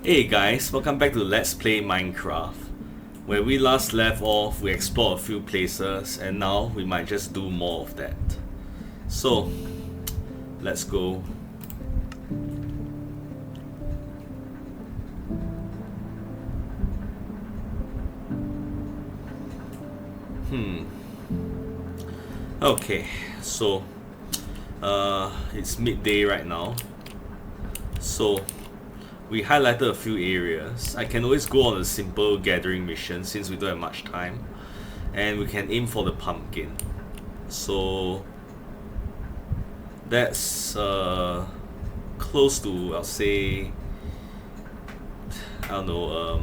Hey guys, welcome back to Let's Play Minecraft. Where we last left off, we explored a few places and now we might just do more of that. So, let's go. Okay, so it's midday right now. So we highlighted a few areas. I can always go on a simple gathering mission since we don't have much time. And we can aim for the pumpkin. So that's close to, I'll say, I don't know,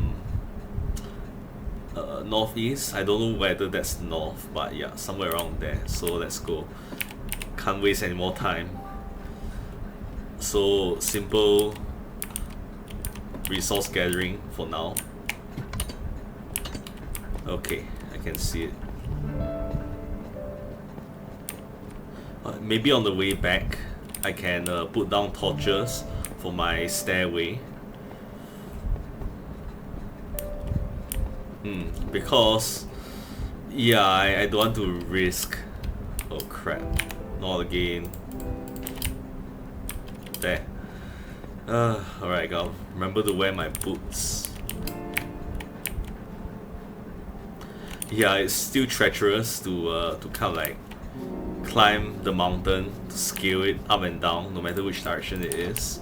northeast. I don't know whether that's north, but yeah, somewhere around there. So let's go. Can't waste any more time. So simple resource gathering for now. Okay, I can see it. Maybe on the way back I can put down torches for my stairway. Because yeah, I don't want to risk. Oh crap, not again. There. Alright, I'll remember to wear my boots. Yeah, it's still treacherous to kind of like climb the mountain, to scale it up and down, no matter which direction it is.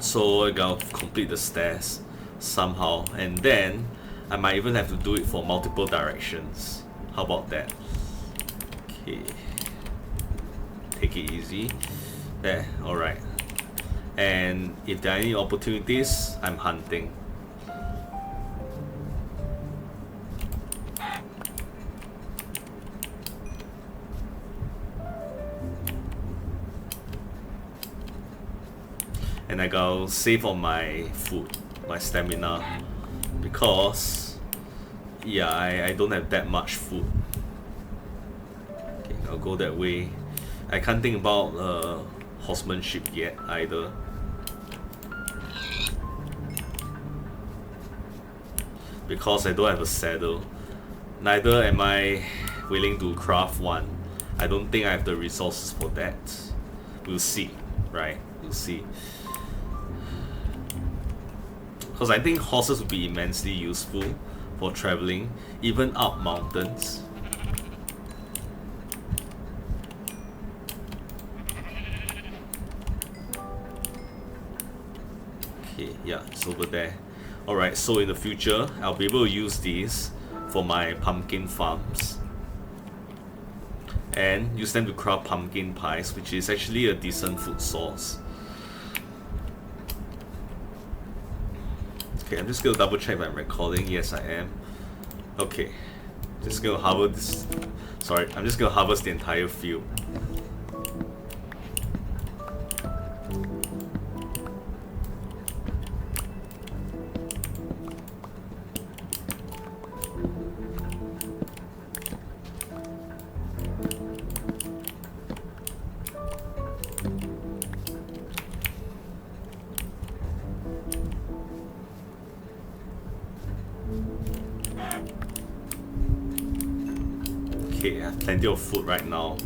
So I gotta complete the stairs somehow, and then I might even have to do it for multiple directions. How about that? Okay. Take it easy. There, alright. And if there are any opportunities, I'm hunting. And I gotta save on my food, my stamina, because yeah, I don't have that much food. Okay, I'll go that way. I can't think about horsemanship yet either. Because I don't have a saddle. Neither am I willing to craft one. I don't think I have the resources for that. We'll see, right? We'll see. Because I think horses would be immensely useful for traveling, even up mountains. Okay, yeah, it's over there. Alright, so in the future, I'll be able to use these for my pumpkin farms. And use them to craft pumpkin pies, which is actually a decent food source. Okay, I'm just gonna double check if I'm recording. Yes, I am. Okay, just gonna harvest this. Sorry, I'm just gonna harvest the entire field. Okay, I have plenty of food right now.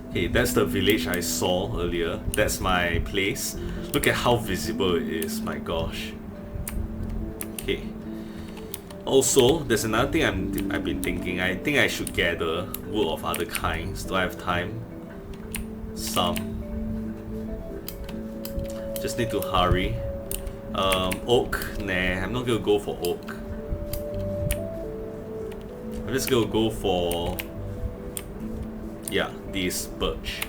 Okay, that's the village I saw earlier. That's my place. Look at how visible it is, my gosh. Okay. Also, there's another thing I've been thinking. I think I should gather wood of other kinds. Do I have time? Some. Just need to hurry. Oak? Nah, I'm not gonna go for oak. I'm just gonna go for, yeah, this birch.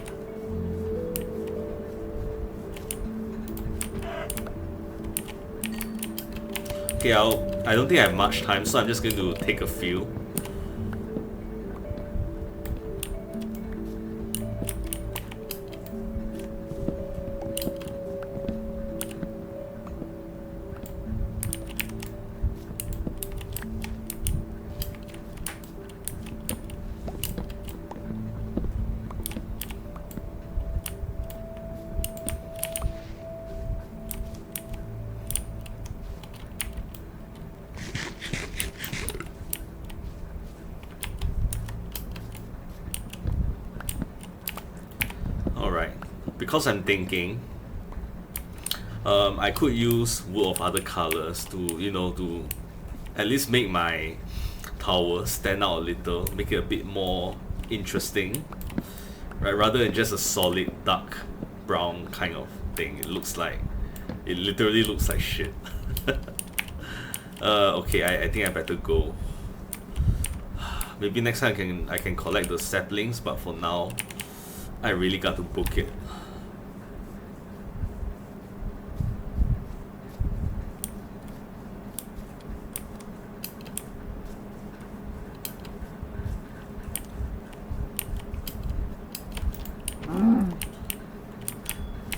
Okay, I don't think I have much time, so I'm just going to take a few. because I'm thinking I could use wood of other colors to, you know, to at least make my tower stand out a little, make it a bit more interesting, right? Rather than just a solid dark brown kind of thing. It literally looks like shit. Okay, I think I better go. Maybe next time I can collect the saplings, but for now, I really got to book it.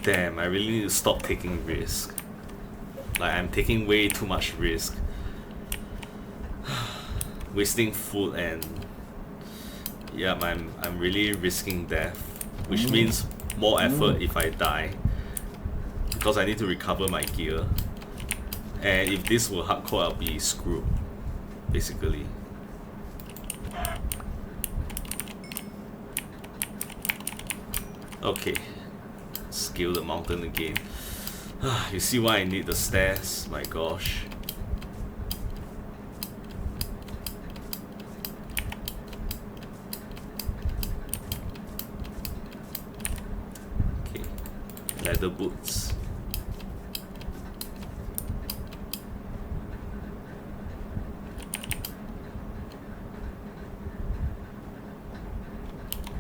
Damn, I really need to stop taking risk. Like, I'm taking way too much risk. Wasting food and yeah, I'm really risking death, which means more effort if I die, because I need to recover my gear. And if this were hardcore, I'll be screwed, basically. Okay, scale the mountain again. You see why I need the stairs? My gosh. Okay, leather boots.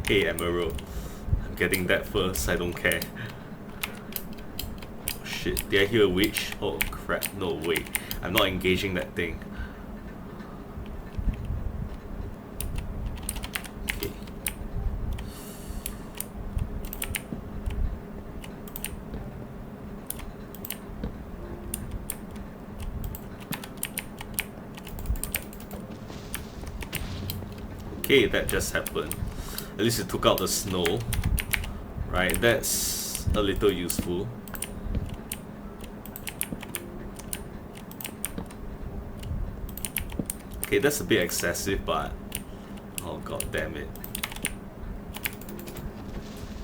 Hey, emerald. I'm getting that first, I don't care. Shit, did I hear a witch? Oh crap, no way. I'm not engaging that thing. Okay. Okay, that just happened. At least it took out the snow. Right, that's a little useful. Okay, that's a bit excessive, but oh god damn it.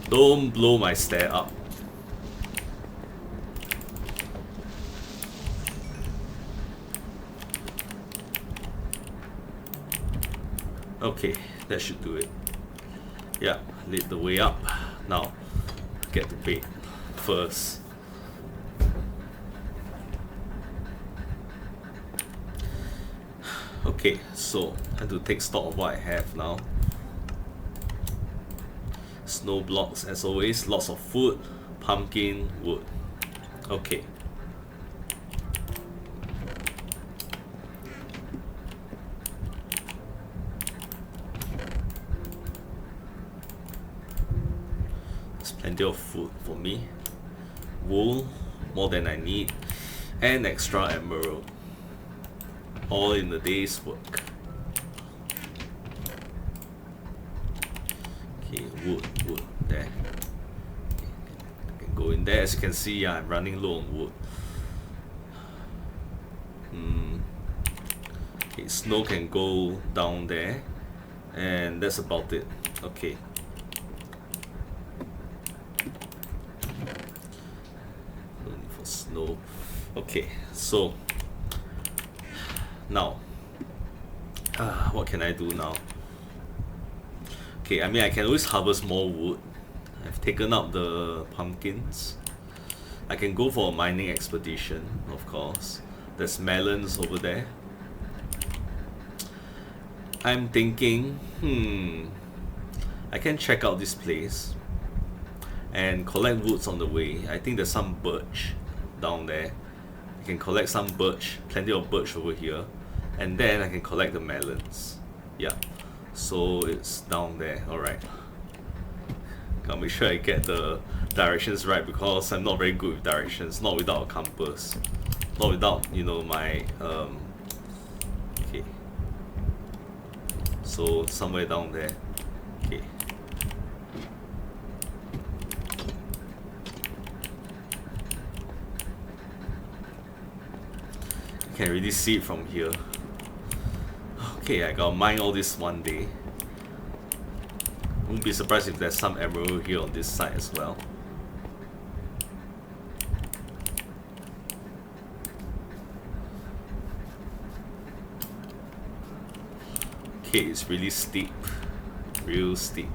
Don't blow my stair up. Okay, that should do it. Yeah, lead the way up. Now, get the bait first. Okay, so I have to take stock of what I have now. Snow blocks as always, lots of food, pumpkin, wood. Okay. There's plenty of food for me. Wool, more than I need, and extra emerald. All in the day's work. Okay, wood, there. Okay, I can go in there. As you can see, I'm running low on wood. Okay, snow can go down there, and that's about it. Okay. No need for snow. Okay, so now, what can I do now? Okay, I mean I can always harvest more wood. I've taken up the pumpkins. I can go for a mining expedition, of course. There's melons over there. I'm thinking, I can check out this place and collect woods on the way. I think there's some birch down there. I can collect some birch, plenty of birch over here, and then I can collect the melons. Yeah, so it's down there. Alright, gotta make sure I get the directions right, because I'm not very good with directions, not without a compass, not without, you know, my okay, so somewhere down there. Okay, you can really see it from here. Okay, I gotta mine all this one day. Won't be surprised if there's some emerald here on this side as well. Okay, it's really steep. Real steep.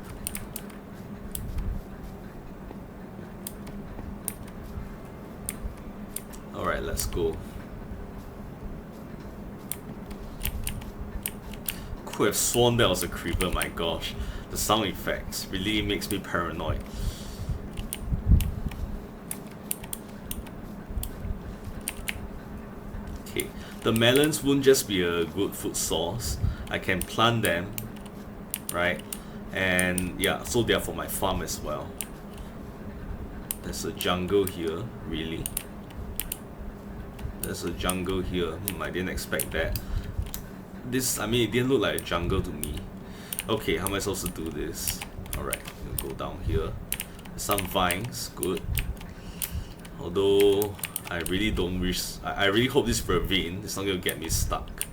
Alright, let's go. Could have sworn that was a creeper, my gosh. The sound effects really makes me paranoid. Okay, the melons won't just be a good food source. I can plant them, right? And yeah, so they are for my farm as well. There's a jungle here, really? There's a jungle here. I didn't expect that. This, I mean, it didn't look like a jungle to me. Okay, how am I supposed to do this? Alright, go down here. Some vines, good. Although, I really don't wish... I really hope this ravine is not going to get me stuck.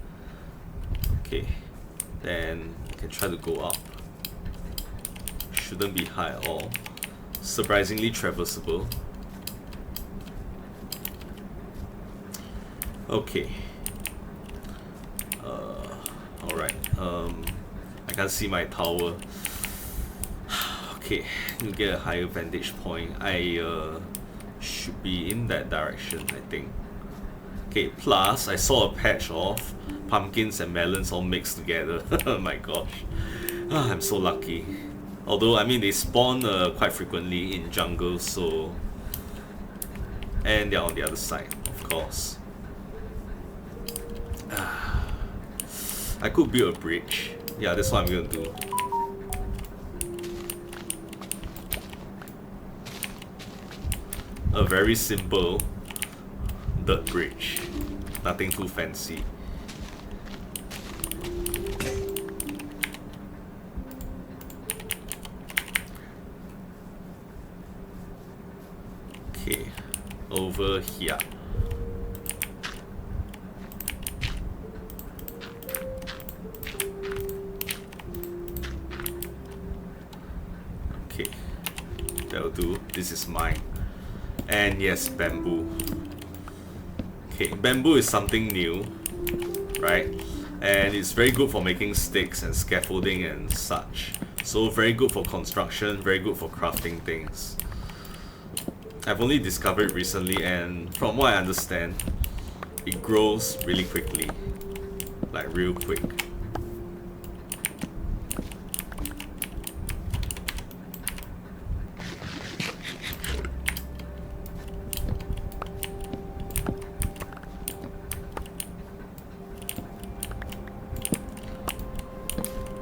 Okay, then I can try to go up. Shouldn't be high at all. Surprisingly traversable. Okay. Alright, I can't see my tower. Okay, to get a higher vantage point, I should be in that direction, I think. Okay, plus I saw a patch of pumpkins and melons all mixed together. Oh my gosh. I'm so lucky. Although, I mean, they spawn quite frequently in jungles, so... And they're on the other side, of course. I could build a bridge. Yeah, that's what I'm gonna do. A very simple dirt bridge. Nothing too fancy. Okay, over here. Okay, that'll do. This is mine. And yes, bamboo. Okay, bamboo is something new, right? And it's very good for making sticks and scaffolding and such. So very good for construction, very good for crafting things. I've only discovered recently, and from what I understand, it grows really quickly. Like real quick.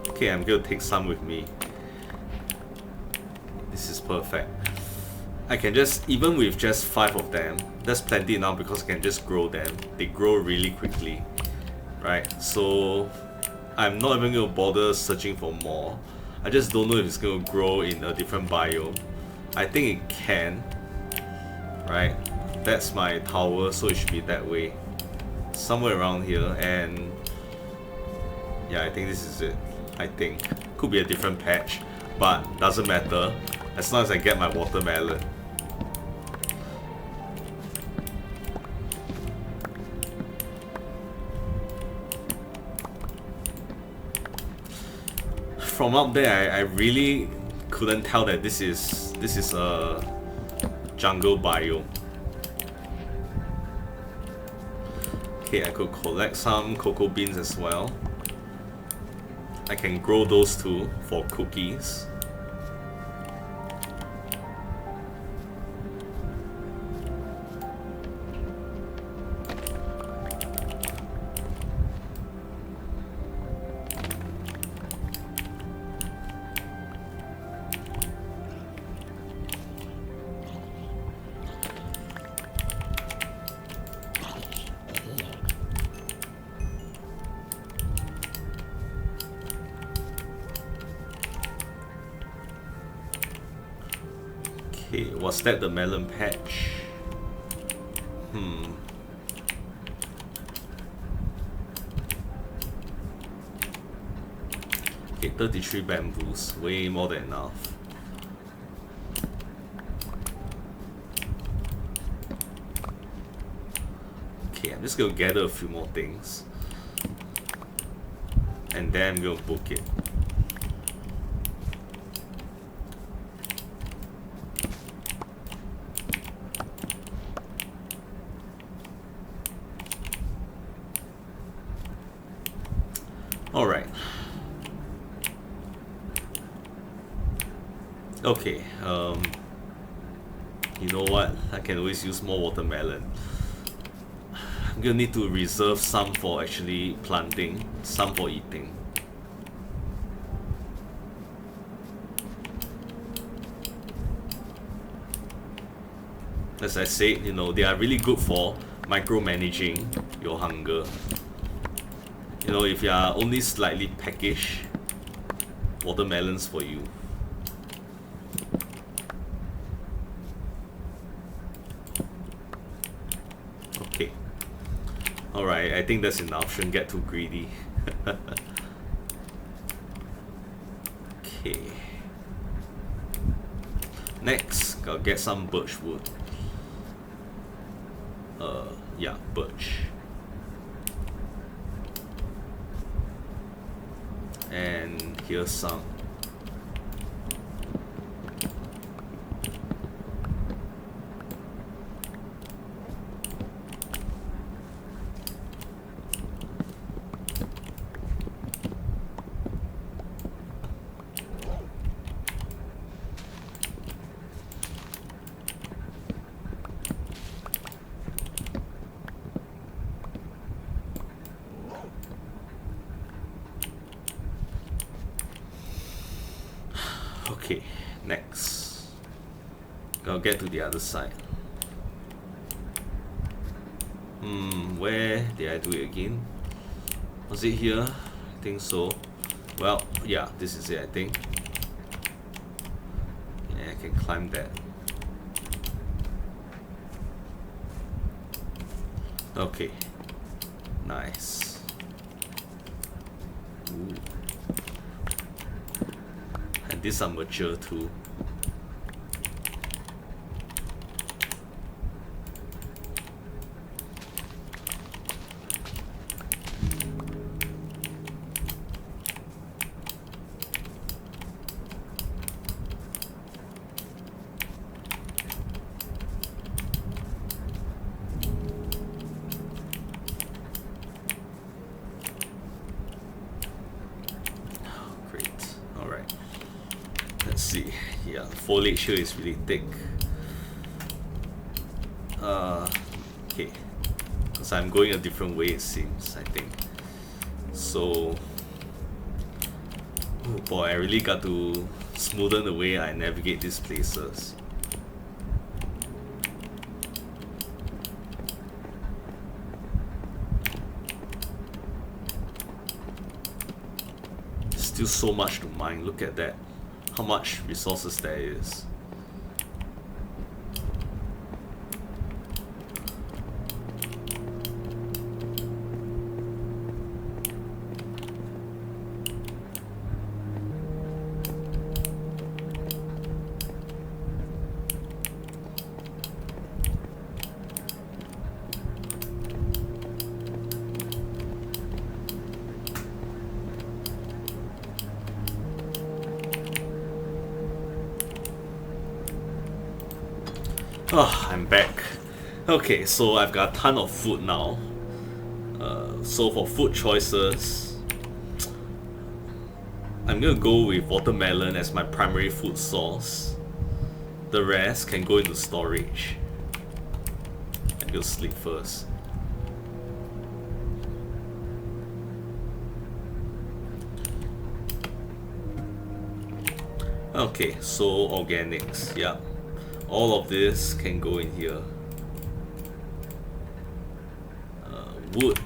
Okay, I'm gonna take some with me. This is perfect. I can just, even with just 5 of them, that's plenty now because I can just grow them. They grow really quickly, right? So I'm not even gonna bother searching for more. I just don't know if it's gonna grow in a different biome. I think it can, right? That's my tower, so it should be that way. Somewhere around here, and yeah, I think this is it. I think. Could be a different patch, but doesn't matter as long as I get my watermelon. From up there, I really couldn't tell that this is a jungle biome. Okay, I could collect some cocoa beans as well. I can grow those too for cookies. Okay, was that the melon patch? Okay, 33 bamboos, way more than enough. Okay, I'm just gonna gather a few more things. and then I'm gonna book it. Alright. Okay, you know what? I can always use more watermelon. I'm gonna need to reserve some for actually planting, some for eating. As I said, you know, they are really good for micromanaging your hunger. You know, if you are only slightly peckish, watermelons for you. Okay. Alright, I think that's enough. Shouldn't get too greedy. Okay. Next, gotta get some birch wood. Yeah, birch. And here's some. Okay, next. I'll get to the other side. Where did I do it again? Was it here? I think so. Well, yeah, this is it, I think. Yeah, I can climb that. Okay. Nice. Ooh. And these are mature too. Foliage here is really thick. Okay, because I'm going a different way, it seems, I think. So, oh boy, I really got to smoothen the way I navigate these places. Still so much to mine. Look at that. How much resources there is. Oh, I'm back. Okay, so I've got a ton of food now. So for food choices, I'm gonna go with watermelon as my primary food source. The rest can go into storage. I'm gonna sleep first. Okay, so organics, yeah. All of this can go in here. Wood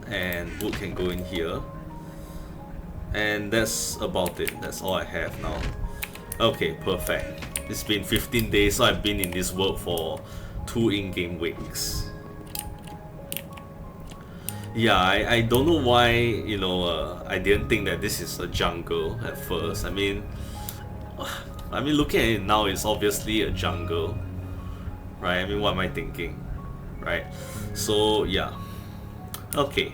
and wood can go in here. And that's about it. That's all I have now. Okay, perfect. It's been 15 days, so I've been in this world for 2 in-game weeks. Yeah, I don't know why, you know, I didn't think that this is a jungle at first. I mean, looking at it now, it's obviously a jungle, right? I mean, what am I thinking, right? So, yeah. Okay.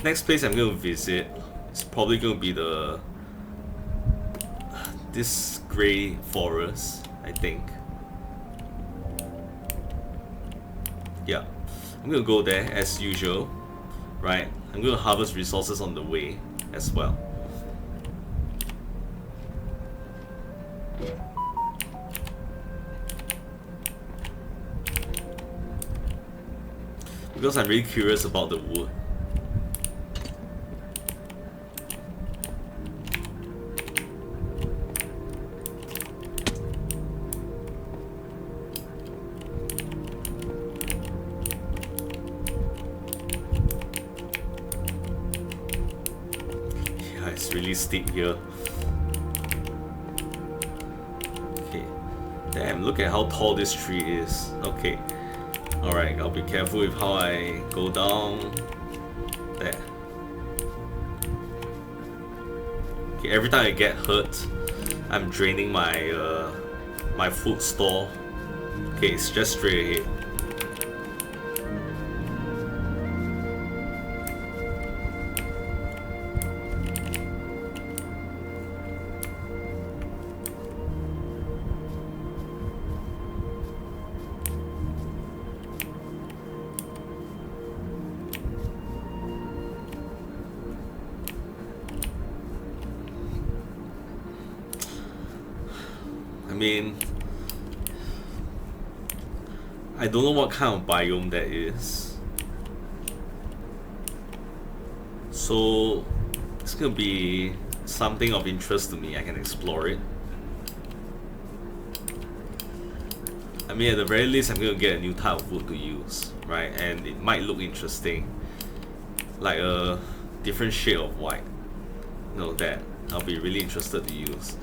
Next place I'm going to visit It's probably gonna be this grey forest, I think. Yeah, I'm gonna go there as usual, right? I'm gonna harvest resources on the way as well. Because I'm really curious about the wood. Yeah, it's really steep here. Okay. Damn, look at how tall this tree is. Okay. Alright, I'll be careful with how I go down. There. Okay, every time I get hurt, I'm draining my my food store. Okay, it's just straight ahead. I mean, I don't know what kind of biome that is. So it's gonna be something of interest to me. I can explore it. I mean, at the very least, I'm gonna get a new type of wood to use, right? And it might look interesting, like a different shade of white. That I'll be really interested to use.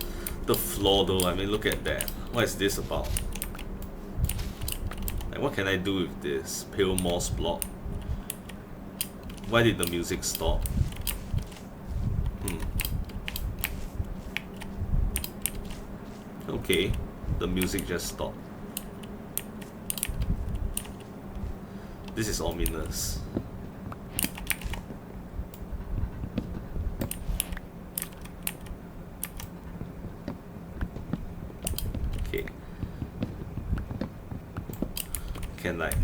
The floor though, I mean, look at that. What is this about? Like, what can I do with this pale moss block? Why did the music stop? Okay, the music just stopped. This is ominous. Okay. Can like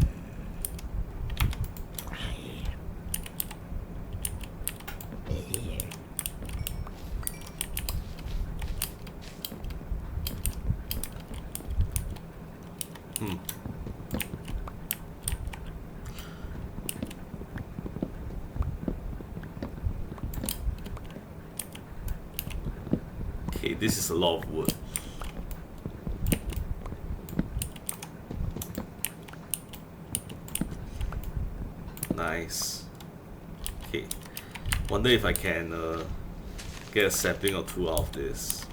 Okay, this is a lot of wood. Nice. Okay. Wonder if I can get a sapling or two out of this.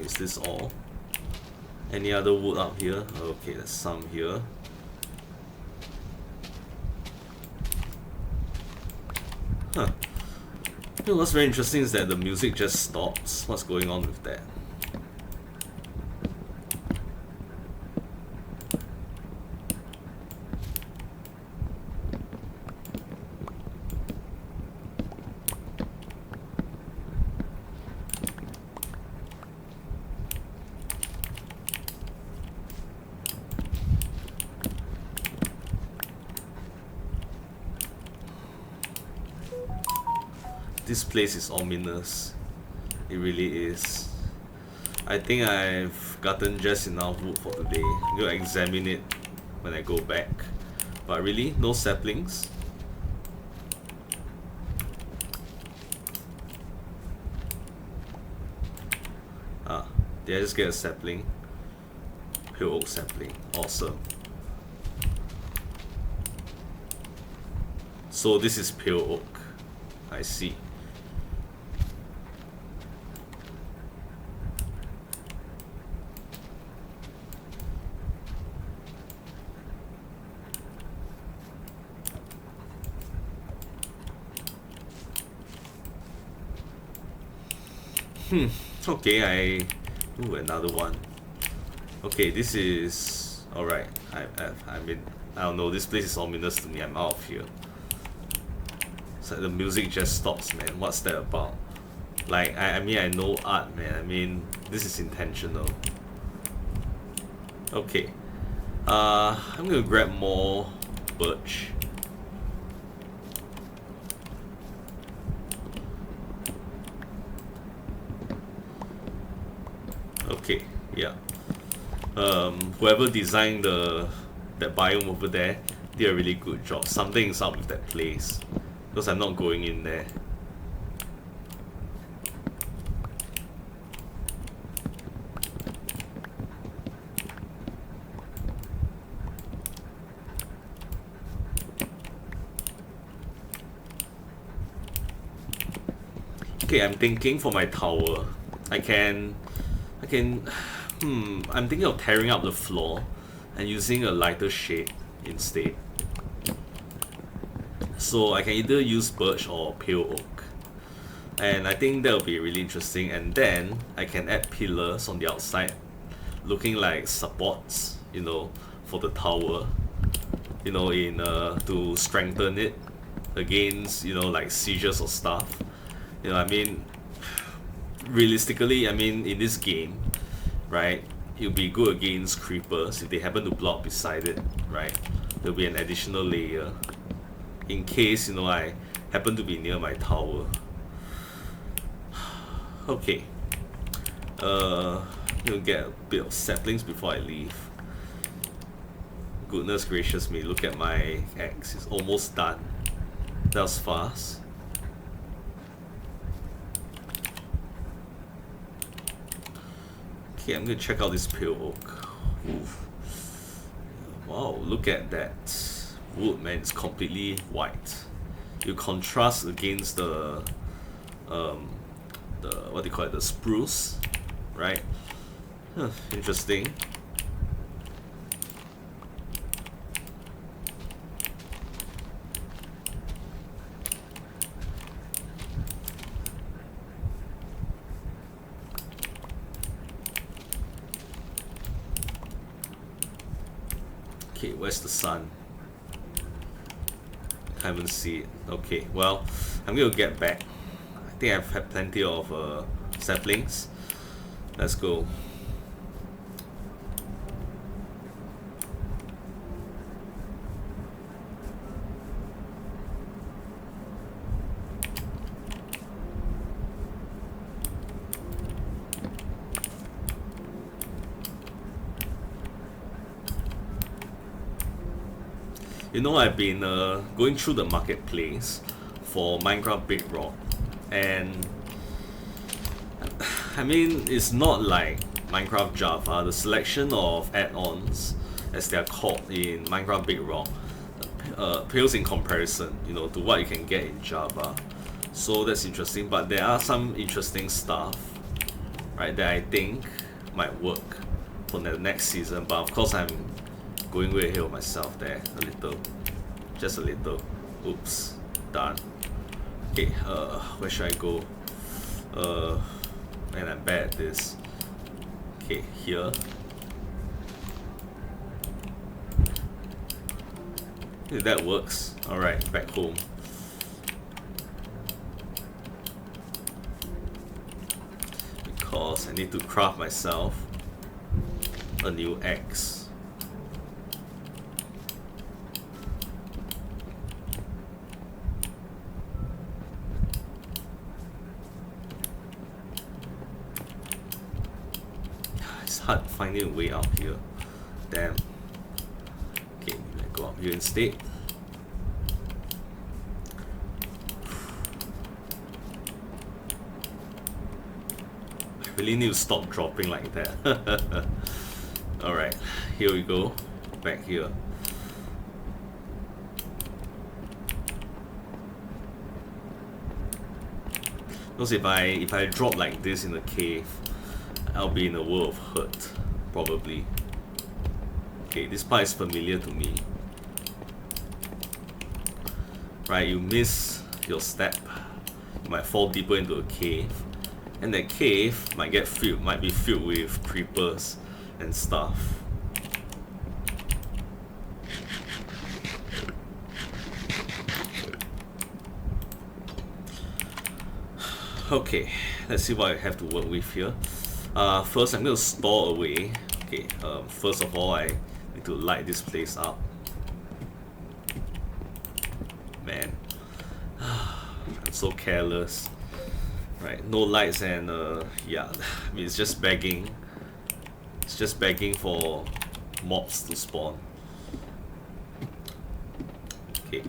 Is this all? Any other wood up here? Okay, there's some here. Huh. You know what's very interesting is that the music just stops. What's going on with that? This place is ominous. It really is. I think I've gotten just enough wood for today. I'm gonna examine it when I go back. But really, no saplings? Ah, did I just get a sapling? Pale oak sapling. Awesome. So this is pale oak. I see. Okay, another one. Okay, this is alright. I'm in. I don't know, this place is ominous to me. I'm out of here. It's like the music just stops, man. What's that about? Like, I mean, I know art, man. I mean, this is intentional. Okay. I'm gonna grab more birch. Okay, yeah. Whoever designed that biome over there did a really good job. Something's up with that place, because I'm not going in there. Okay, I'm thinking for my tower, I can, I'm thinking of tearing up the floor and using a lighter shade instead. So I can either use birch or pale oak. And I think that will be really interesting. And then I can add pillars on the outside, looking like supports, you know, for the tower, you know, in to strengthen it against, you know, like sieges or stuff. You know, I mean, realistically, I mean, in this game, right, it'll be good against creepers if they happen to block beside it, right? There'll be an additional layer in case, you know, I happen to be near my tower. Okay. I'm gonna get a bit of saplings before I leave. Goodness gracious me, look at my axe, it's almost done. That was fast. Okay, I'm gonna check out this pale oak. Oof. Wow, look at that wood, man. It's completely white. You contrast against the what do you call it, the spruce, right? Huh, interesting. Okay, where's the sun? I haven't seen it. Okay, well, I'm gonna get back. I think I've had plenty of saplings. Let's go. You know, I've been going through the marketplace for Minecraft Bedrock, and I mean, it's not like Minecraft Java. The selection of add-ons, as they are called in Minecraft Bedrock, pales in comparison, you know, to what you can get in Java. So that's interesting, but there are some interesting stuff, right, that I think might work for the next season. But of course, I'm going way ahead of myself there a little, just a little. Oops, done. Okay, where should I go? Man, I'm bad at this. Okay, here. Okay, that works. Alright, back home. Because I need to craft myself a new axe. Hard finding a way out here. Damn. Okay, let's go up here instead. I really need to stop dropping like that. Alright, here we go. Back here. Because if I drop like this in the cave, I'll be in a world of hurt, probably. Okay, this part is familiar to me. Right, you miss your step, you might fall deeper into a cave, and that cave might be filled with creepers and stuff. Okay, let's see what I have to work with here. First, I'm going to store away. Okay, first of all, I need to light this place up. Man, I'm so careless. Right, no lights and yeah, I mean, it's just begging. It's just begging for mobs to spawn. Okay.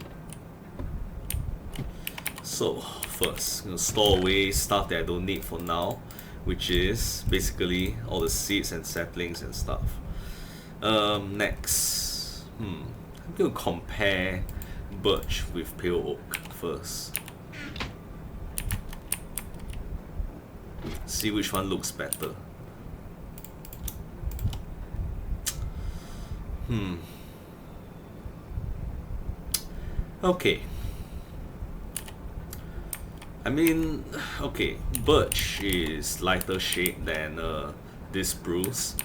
So first, I'm gonna store away stuff that I don't need for now, which is basically all the seeds and saplings and stuff. Next, I'm gonna compare birch with pale oak first. See which one looks better. Okay. I mean, okay, birch is lighter shade than this spruce,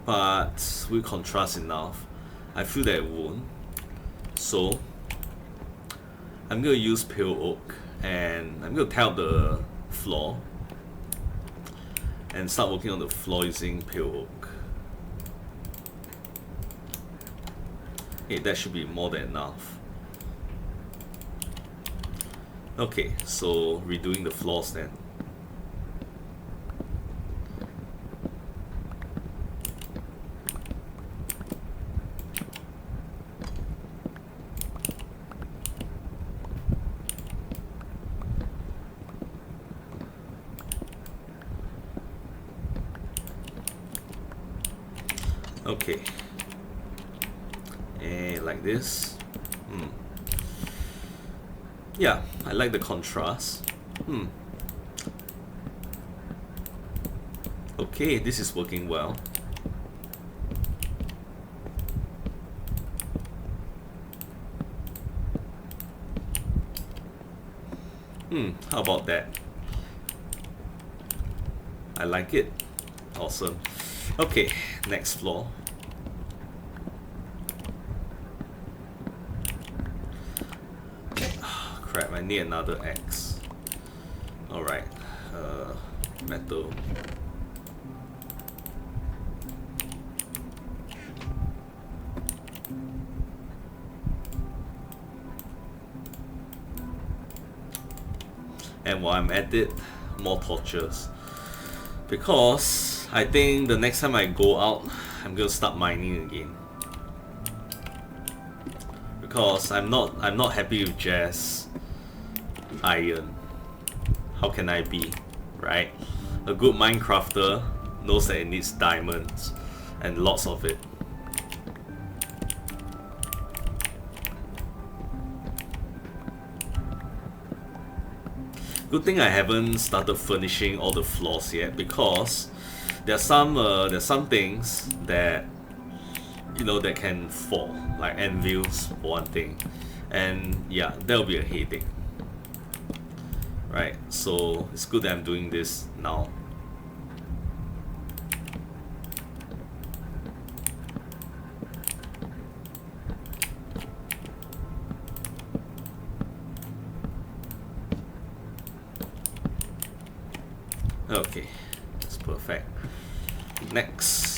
but will contrast enough. I feel that it won't. So I'm gonna use pale oak and I'm gonna tile the floor and start working on the floor using pale oak. Okay, that should be more than enough. Okay, so redoing the floors then. Okay, and like this. Yeah, I like the contrast. Okay, this is working well. How about that? I like it. Awesome. Okay, next floor. Crap, I need another axe. Alright, metal. And while I'm at it, more torches. Because I think the next time I go out, I'm gonna start mining again. Because I'm not happy with just iron. How can I be, right? A good Minecrafter knows that it needs diamonds and lots of it. Good thing I haven't started furnishing all the floors yet, because there's some things that that can fall, like anvils for one thing, and yeah, that'll be a headache. Right, so it's good that I'm doing this now. Okay, that's perfect. Next.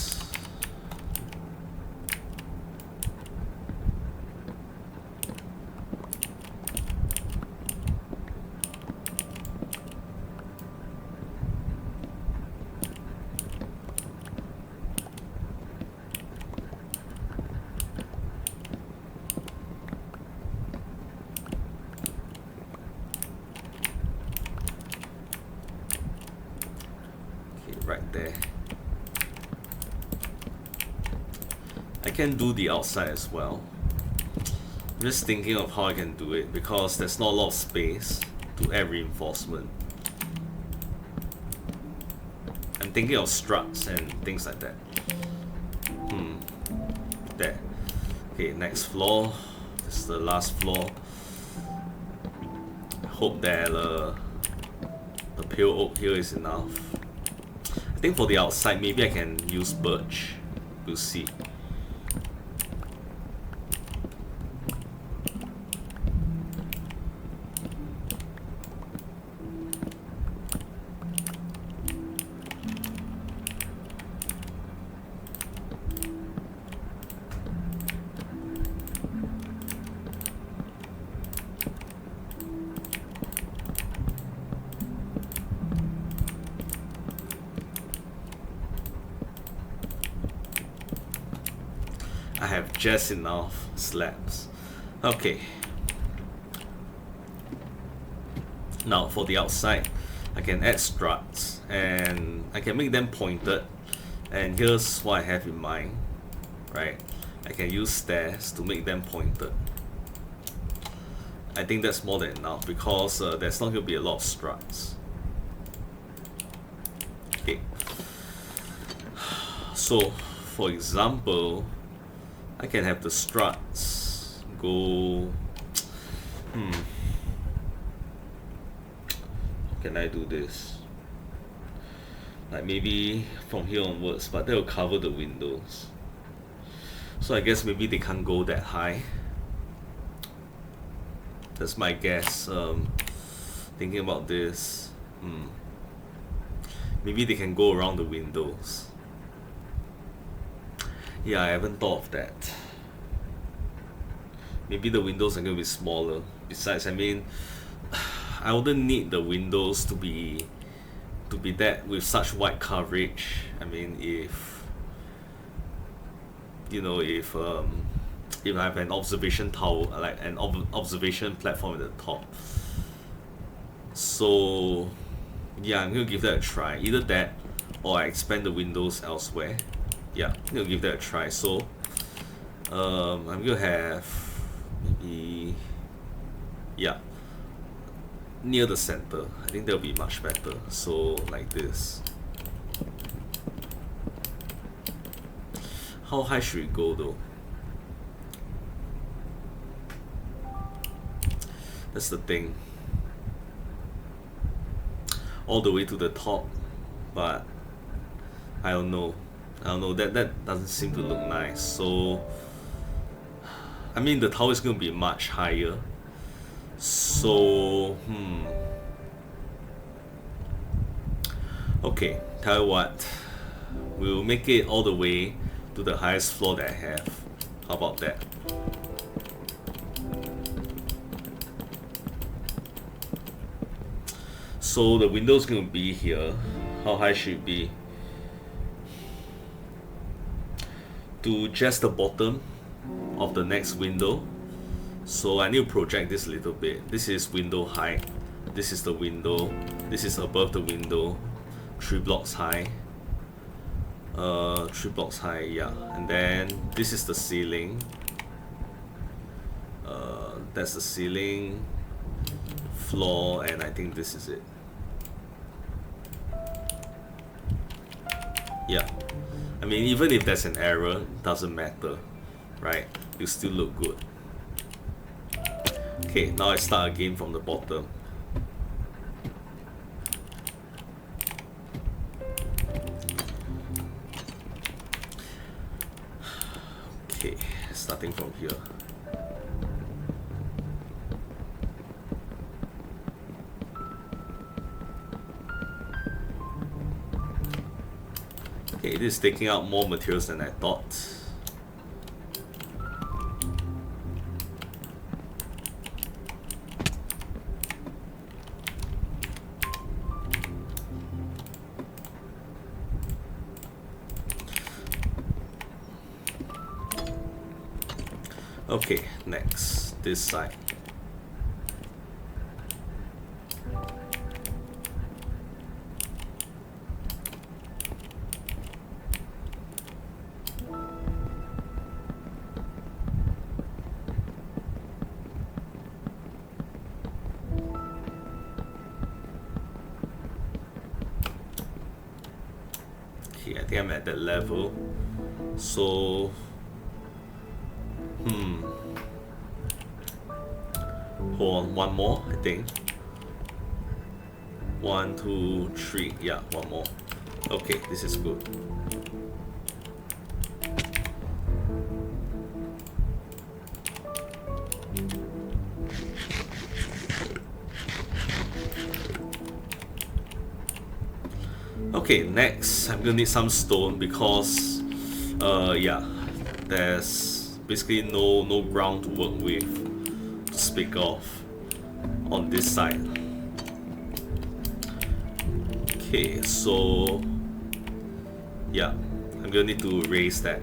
Right there. I can do the outside as well. I'm just thinking of how I can do it, because there's not a lot of space to add reinforcement. I'm thinking of struts and things like that. There. Okay, next floor. This is the last floor. I hope that the pale oak here is enough. I think for the outside, maybe I can use birch. We'll see. have just enough slabs. Okay. Now for the outside, I can add struts and I can make them pointed. And here's what I have in mind, right? I can use stairs to make them pointed. I think that's more than enough because there's not going to be a lot of struts. Okay. So, for example, I can have the struts go. How can I do this? Like maybe from here onwards, but that will cover the windows. So I guess maybe they can't go that high. That's my guess. Thinking about this, maybe they can go around the windows. Yeah, I haven't thought of that. Maybe the windows are going to be smaller. Besides, I mean, I wouldn't need the windows to be that with such wide coverage. I mean, if I have an observation tower, like an observation platform at the top. So yeah, I'm gonna give that a try. Either that or I expand the windows elsewhere. Yeah, I'm gonna give that a try. So I'm gonna have maybe, yeah, near the center. I think that'll be much better. So like this. How high should it go though? That's the thing. All the way to the top, but I don't know. That doesn't seem to look nice. So I mean, the tower is going to be much higher. So okay, tell you what, we'll make it all the way to the highest floor that I have. How about that? So the window's going to be here. How high should it be? To just the bottom of the next window. So I need to project this a little bit. This is window height. This is the window. This is above the window. 3 blocks high. 3 blocks high, yeah. And then this is the ceiling. That's the ceiling, floor, and I think this is it. Yeah. I mean, even if there's an error, it doesn't matter, right? You still look good. Okay, now I start again from the bottom. Okay, starting from here. Okay, it is taking out more materials than I thought. Okay, next, this side. Okay, I think I'm at that level. So hold on, one more, I think. 1, 2, 3, yeah, one more. Okay, this is good. Okay, next I'm gonna need some stone because yeah, there's basically no ground to work with to speak of on this side. Okay, so yeah, I'm gonna need to raise that.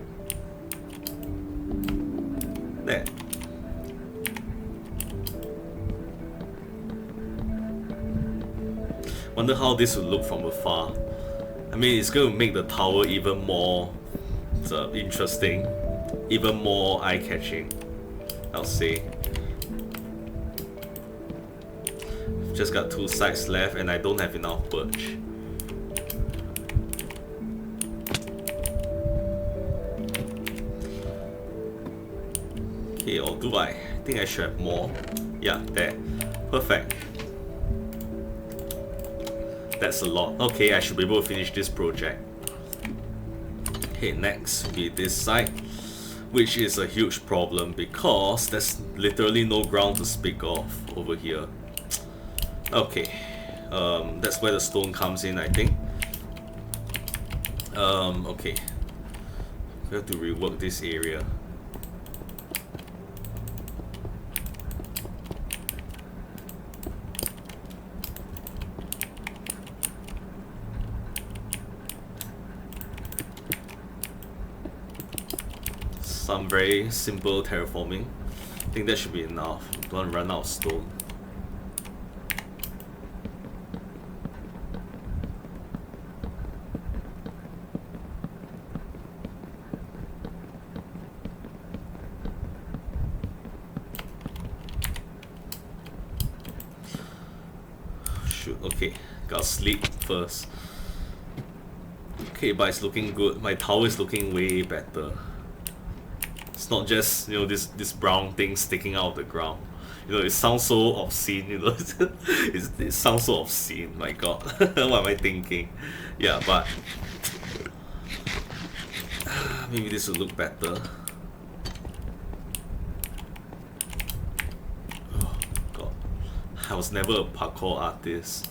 Wonder how this would look from afar. I mean, it's going to make the tower even more interesting, even more eye-catching, I'll say. Just got 2 sides left and I don't have enough birch. Okay, or do I? I think I should have more. Yeah, there. Perfect. That's a lot. Okay, I should be able to finish this project. Okay, next will be this side, which is a huge problem because there's literally no ground to speak of over here. Okay, that's where the stone comes in, I think. Okay, we have to rework this area. Some very simple terraforming. I think that should be enough. Don't run out of stone. Shoot, okay. Gotta sleep first. Okay, but it's looking good. My tower is looking way better. It's not just, you know, this brown thing sticking out of the ground. You know, it sounds so obscene, you know. It sounds so obscene, my god. What am I thinking? Yeah, but maybe this will look better. Oh god. I was never a parkour artist.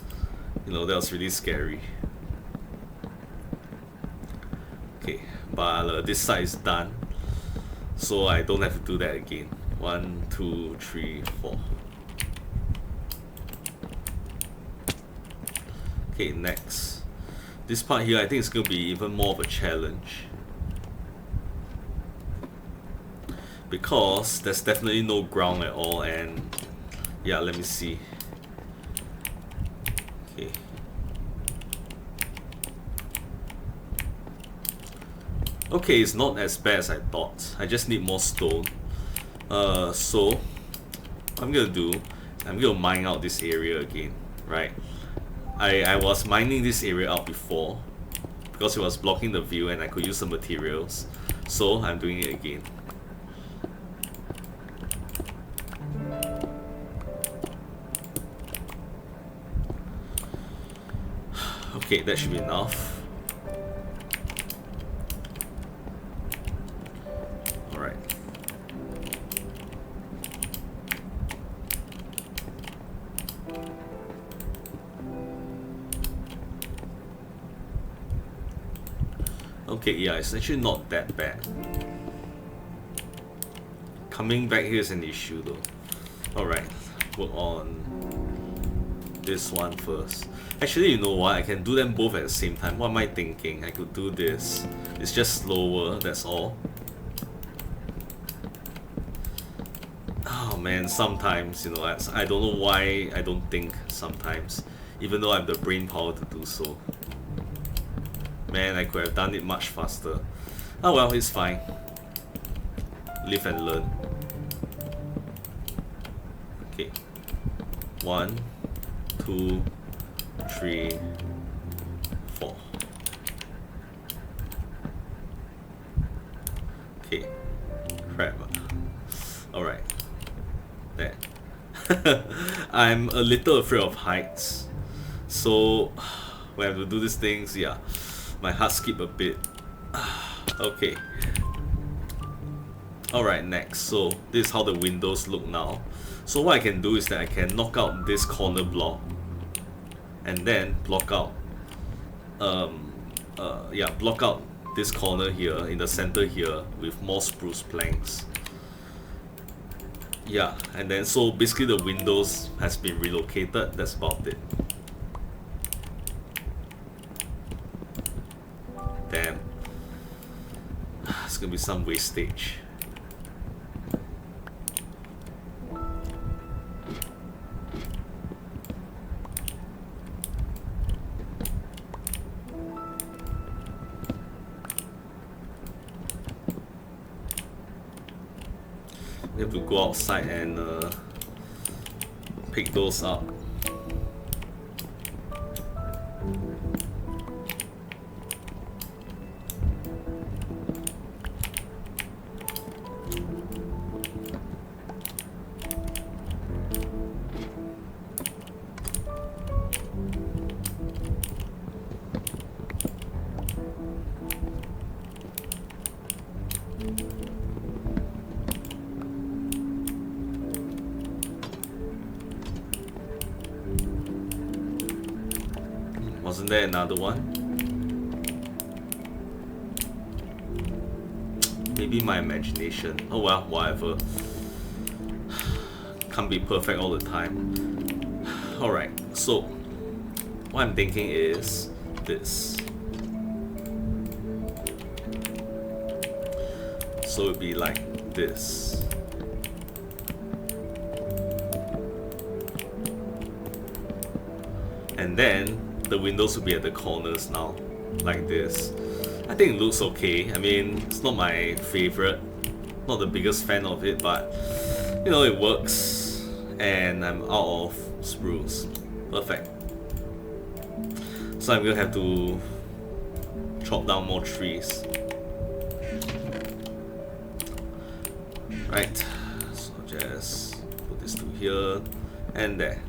You know, that was really scary. Okay, but this side is done. So I don't have to do that again. 1, 2, 3, 4. Okay, next. This part here, I think it's going to be even more of a challenge. Because there's definitely no ground at all, and yeah, let me see. Okay. Okay, it's not as bad as I thought. I just need more stone. So what I'm gonna do, I'm gonna mine out this area again, right? I was mining this area out before because it was blocking the view and I could use the materials. So I'm doing it again. Okay, that should be enough. Okay, yeah, it's actually not that bad. Coming back here is an issue though. Alright, work on this one first. Actually, you know what? I can do them both at the same time. What am I thinking? I could do this. It's just slower, that's all. Oh man, sometimes, you know, I don't know why I don't think sometimes. Even though I have the brain power to do so. Man, I could have done it much faster. Oh well, it's fine. Live and learn. Okay. 1, 2, 3, 4. Okay. Crap. Alright. There. I'm a little afraid of heights. So when I have to do these things, yeah. My heart skipped a bit. Okay. Alright, next. So this is how the windows look now. So what I can do is that I can knock out this corner block and then block out block out this corner here in the center here with more spruce planks. Yeah, and then so basically the windows has been relocated. That's about it. Damn. It's gonna be some wastage. You have to go outside and pick those up. Wasn't there another one? Maybe my imagination. Oh well, whatever. Can't be perfect all the time. Alright, so what I'm thinking is this. So it'd be like this. And then the windows will be at the corners now, like this. I think it looks okay. I mean, it's not my favorite, not the biggest fan of it, but you know, it works. And I'm out of spruce. Perfect. So I'm gonna have to chop down more trees. Right, so just put this to here and there.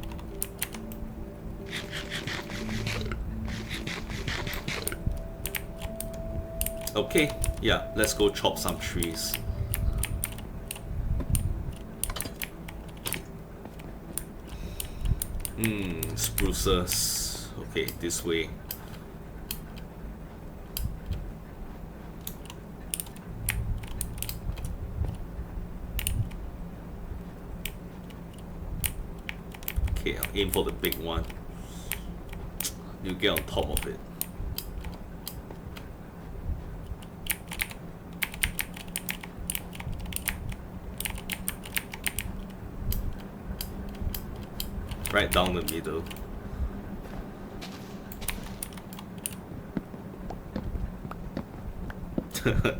Okay, yeah, let's go chop some trees. Spruces. Okay, this way. Okay, I'll aim for the big one. You get on top of it. Right down the middle.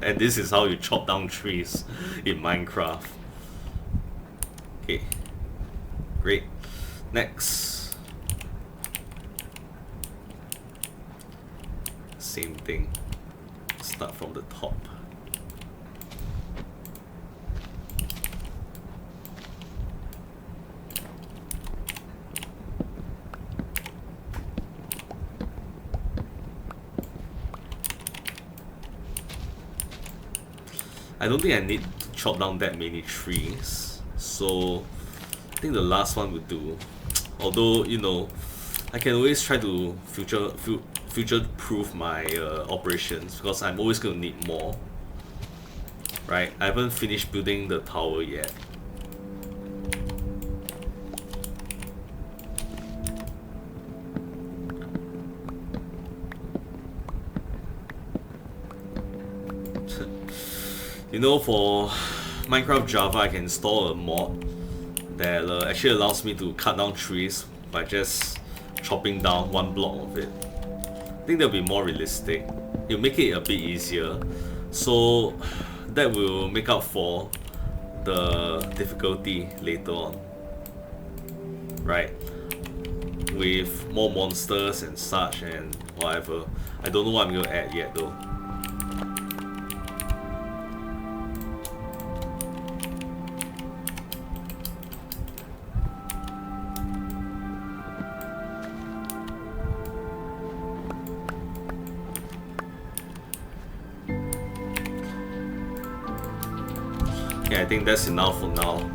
And this is how you chop down trees in Minecraft. Okay, great. Next. Same thing. Start from the top. I don't think I need to chop down that many trees, so I think the last one would do. Although, you know, I can always try to future-proof my operations, because I'm always going to need more. Right? I haven't finished building the tower yet. You know, for Minecraft Java, I can install a mod that actually allows me to cut down trees by just chopping down one block of it. I think that'll be more realistic. It'll make it a bit easier, so that will make up for the difficulty later on. Right? With more monsters and such and whatever. I don't know what I'm gonna add yet though. I think that's enough for now.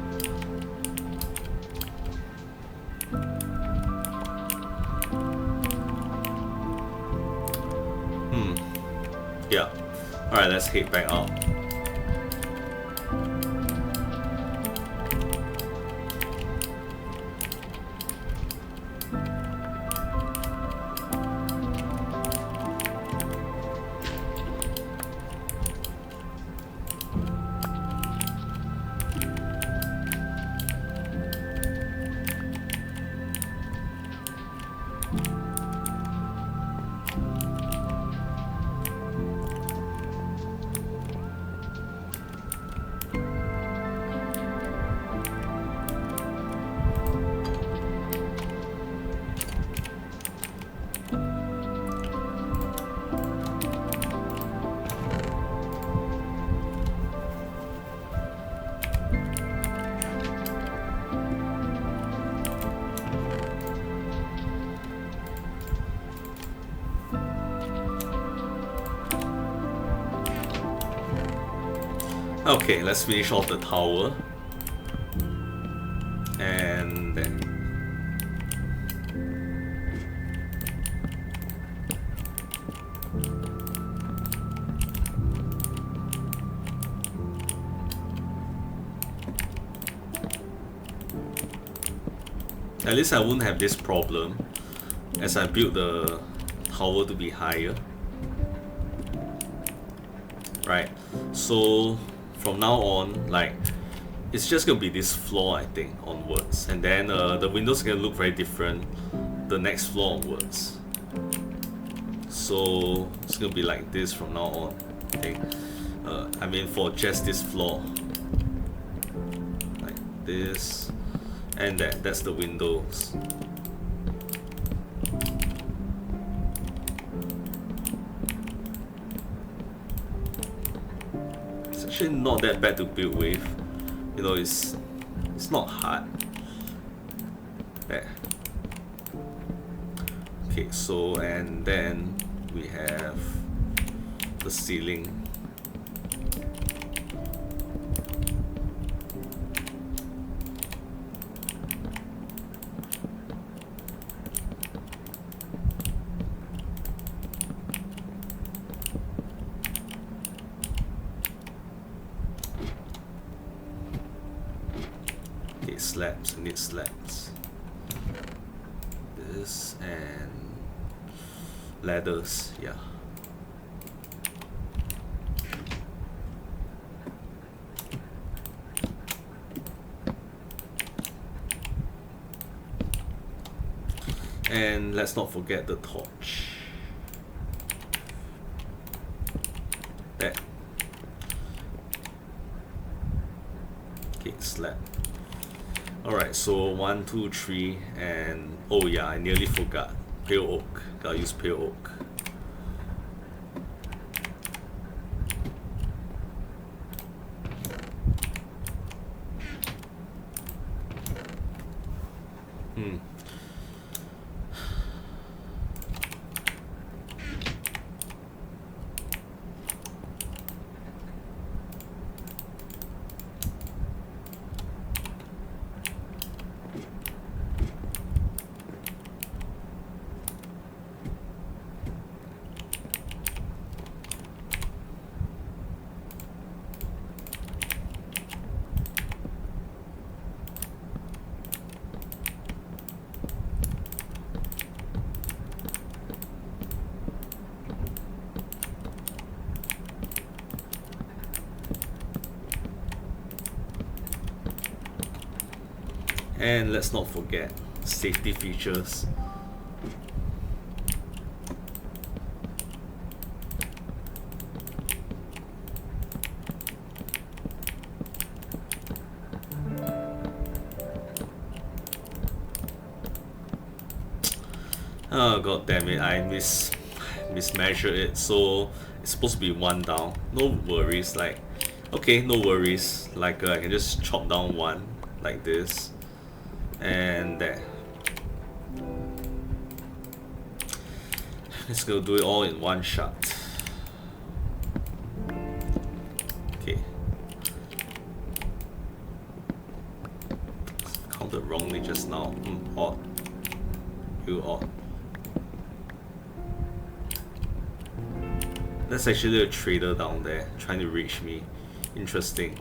Yeah. Alright, let's head back out. Okay, let's finish off the tower. And then at least I won't have this problem as I build the tower to be higher. Right, so from now on, like, it's just gonna be this floor, I think, onwards, and then the windows are gonna look very different the next floor onwards. So it's gonna be like this from now on. Okay, I mean for just this floor, like this, and that's the windows. It's actually not that bad to build with. You know, it's not hard. There. Okay, so and then we have the ceiling. Okay, slabs, I need slabs. This and ladders, yeah. And let's not forget the torch. There. Okay, slab. Alright, so 1, 2, 3, and oh yeah, I nearly forgot. Pale oak. Gotta use pale oak. And let's not forget safety features. Oh god damn it, I mismeasured it, so it's supposed to be 1 down. No worries, like, okay, no worries, like I can just chop down 1 like this and there. Let's go do it all in 1 shot. Okay. Counted wrongly just now. Odd. You odd. That's actually a trader down there trying to reach me. Interesting.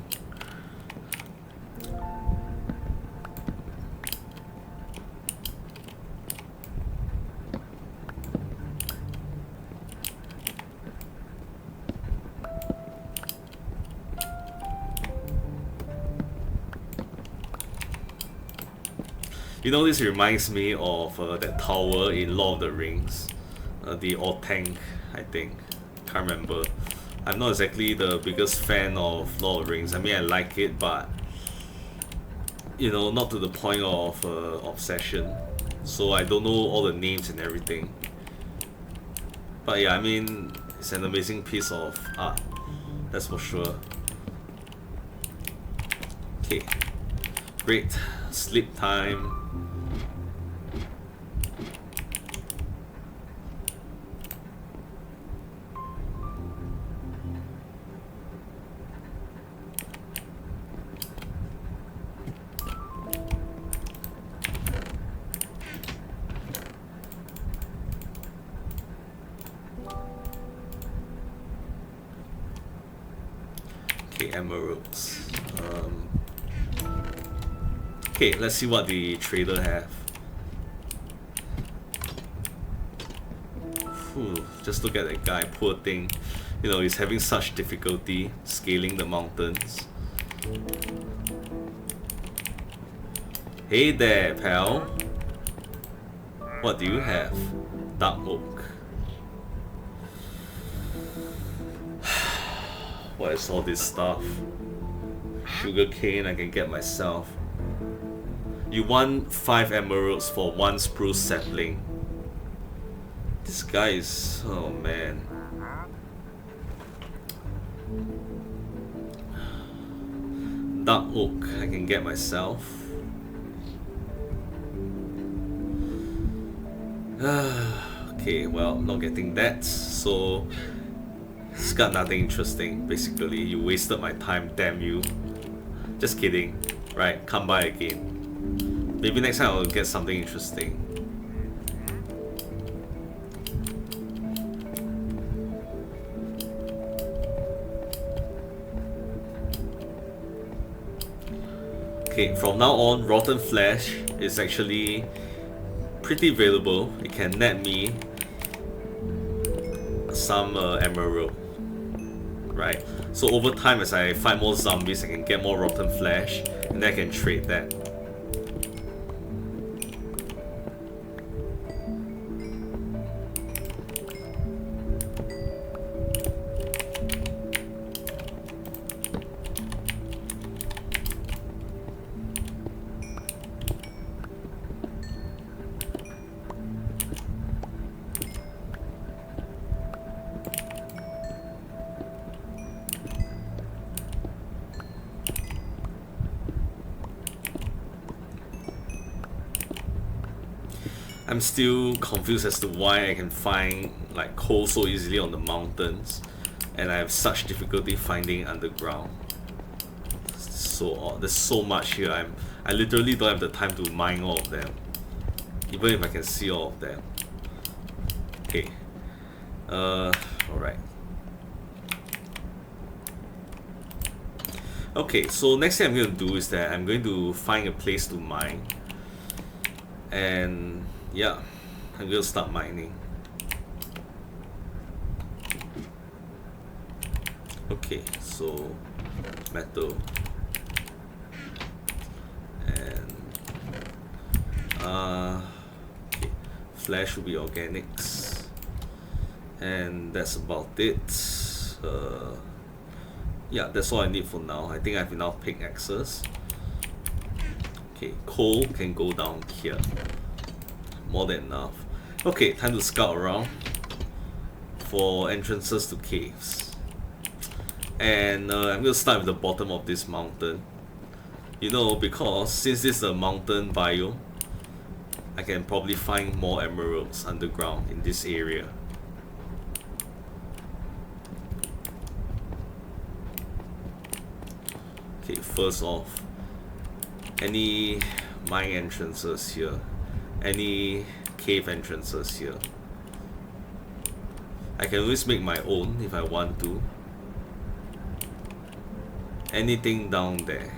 You know, this reminds me of that tower in Lord of the Rings, the Orthanc, I think. Can't remember. I'm not exactly the biggest fan of Lord of the Rings. I mean, I like it, but you know, not to the point of obsession. So I don't know all the names and everything. But yeah, I mean, it's an amazing piece of art. That's for sure. Okay, great. Sleep time. Okay, emeralds. Okay, let's see what the trader have. Just look at that guy, poor thing. You know, he's having such difficulty scaling the mountains. Hey there, pal. What do you have? Dark oak. What is all this stuff? Sugarcane I can get myself. You want 5 emeralds for 1 spruce sapling. This guy is... oh man. Dark oak I can get myself. Okay, well, not getting that, so it's got nothing interesting. Basically, you wasted my time, damn you. Just kidding. Right, come by again. Maybe next time I'll get something interesting. Okay, from now on, rotten flesh is actually pretty valuable. It can net me some emerald, right? So over time, as I find more zombies, I can get more rotten flesh, and then I can trade that. I'm still confused as to why I can find like coal so easily on the mountains and I have such difficulty finding underground. It's so odd. There's so much here. I literally don't have the time to mine all of them, even if I can see all of them. Okay. Alright. Okay, so next thing I'm going to do is that I'm going to find a place to mine. And yeah, I'm going to start mining. Okay, so metal. And okay, flash will be organics. And that's about it. Yeah, that's all I need for now. I think I have enough pickaxes. Okay, coal can go down here. More than enough. Okay, time to scout around for entrances to caves. And I'm gonna start with the bottom of this mountain. You know, because since this is a mountain biome, I can probably find more emeralds underground in this area. Okay, first off, any mine entrances here? Any cave entrances here? I can always make my own if I want to. Anything down there?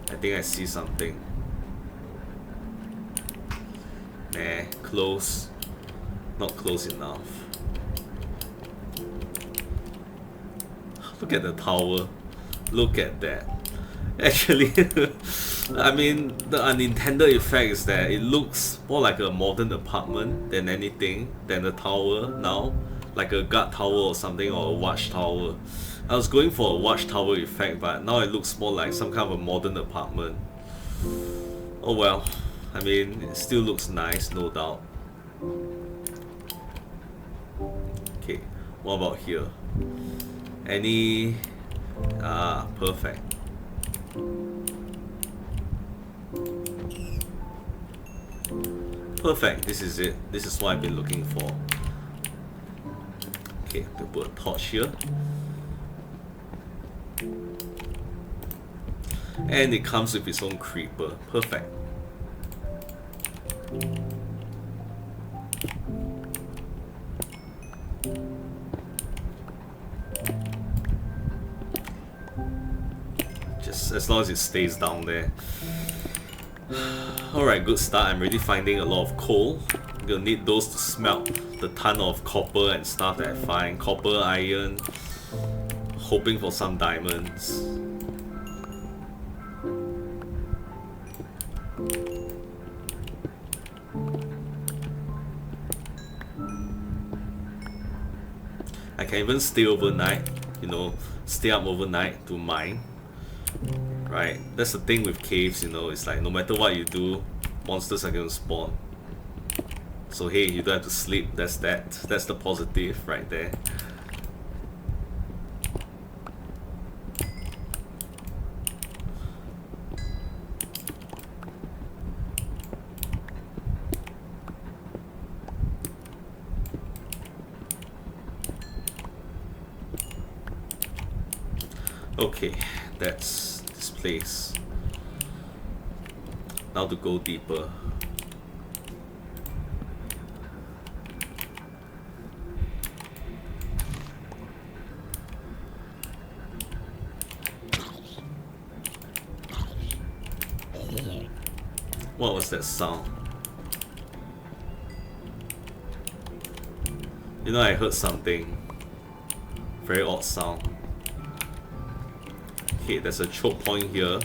I think I see something. Nah, close. Not close enough. Look at the tower. Look at that. Actually, I mean, the unintended effect is that it looks more like a modern apartment than anything, than a tower now. Like a guard tower or something, or a watchtower. I was going for a watchtower effect, but now it looks more like some kind of a modern apartment. Oh well, I mean, it still looks nice, no doubt. Okay, what about here? Any... ah, perfect. Perfect, this is it. This is what I've been looking for. Okay, to put a torch here. And it comes with its own creeper. Perfect. as long as it stays down there. Alright, good start. I'm already finding a lot of coal. I'm gonna need those to smelt the ton of copper and stuff that I find. Copper, iron, hoping for some diamonds. I can even stay overnight, you know, stay up overnight to mine. Right? That's the thing with caves, you know, it's like no matter what you do, monsters are gonna spawn. So hey, you don't have to sleep, that's that. That's the positive right there. Okay, that's this place. Now to go deeper. What was that sound? You know, I heard something. Very odd sound. Okay, there's a choke point here.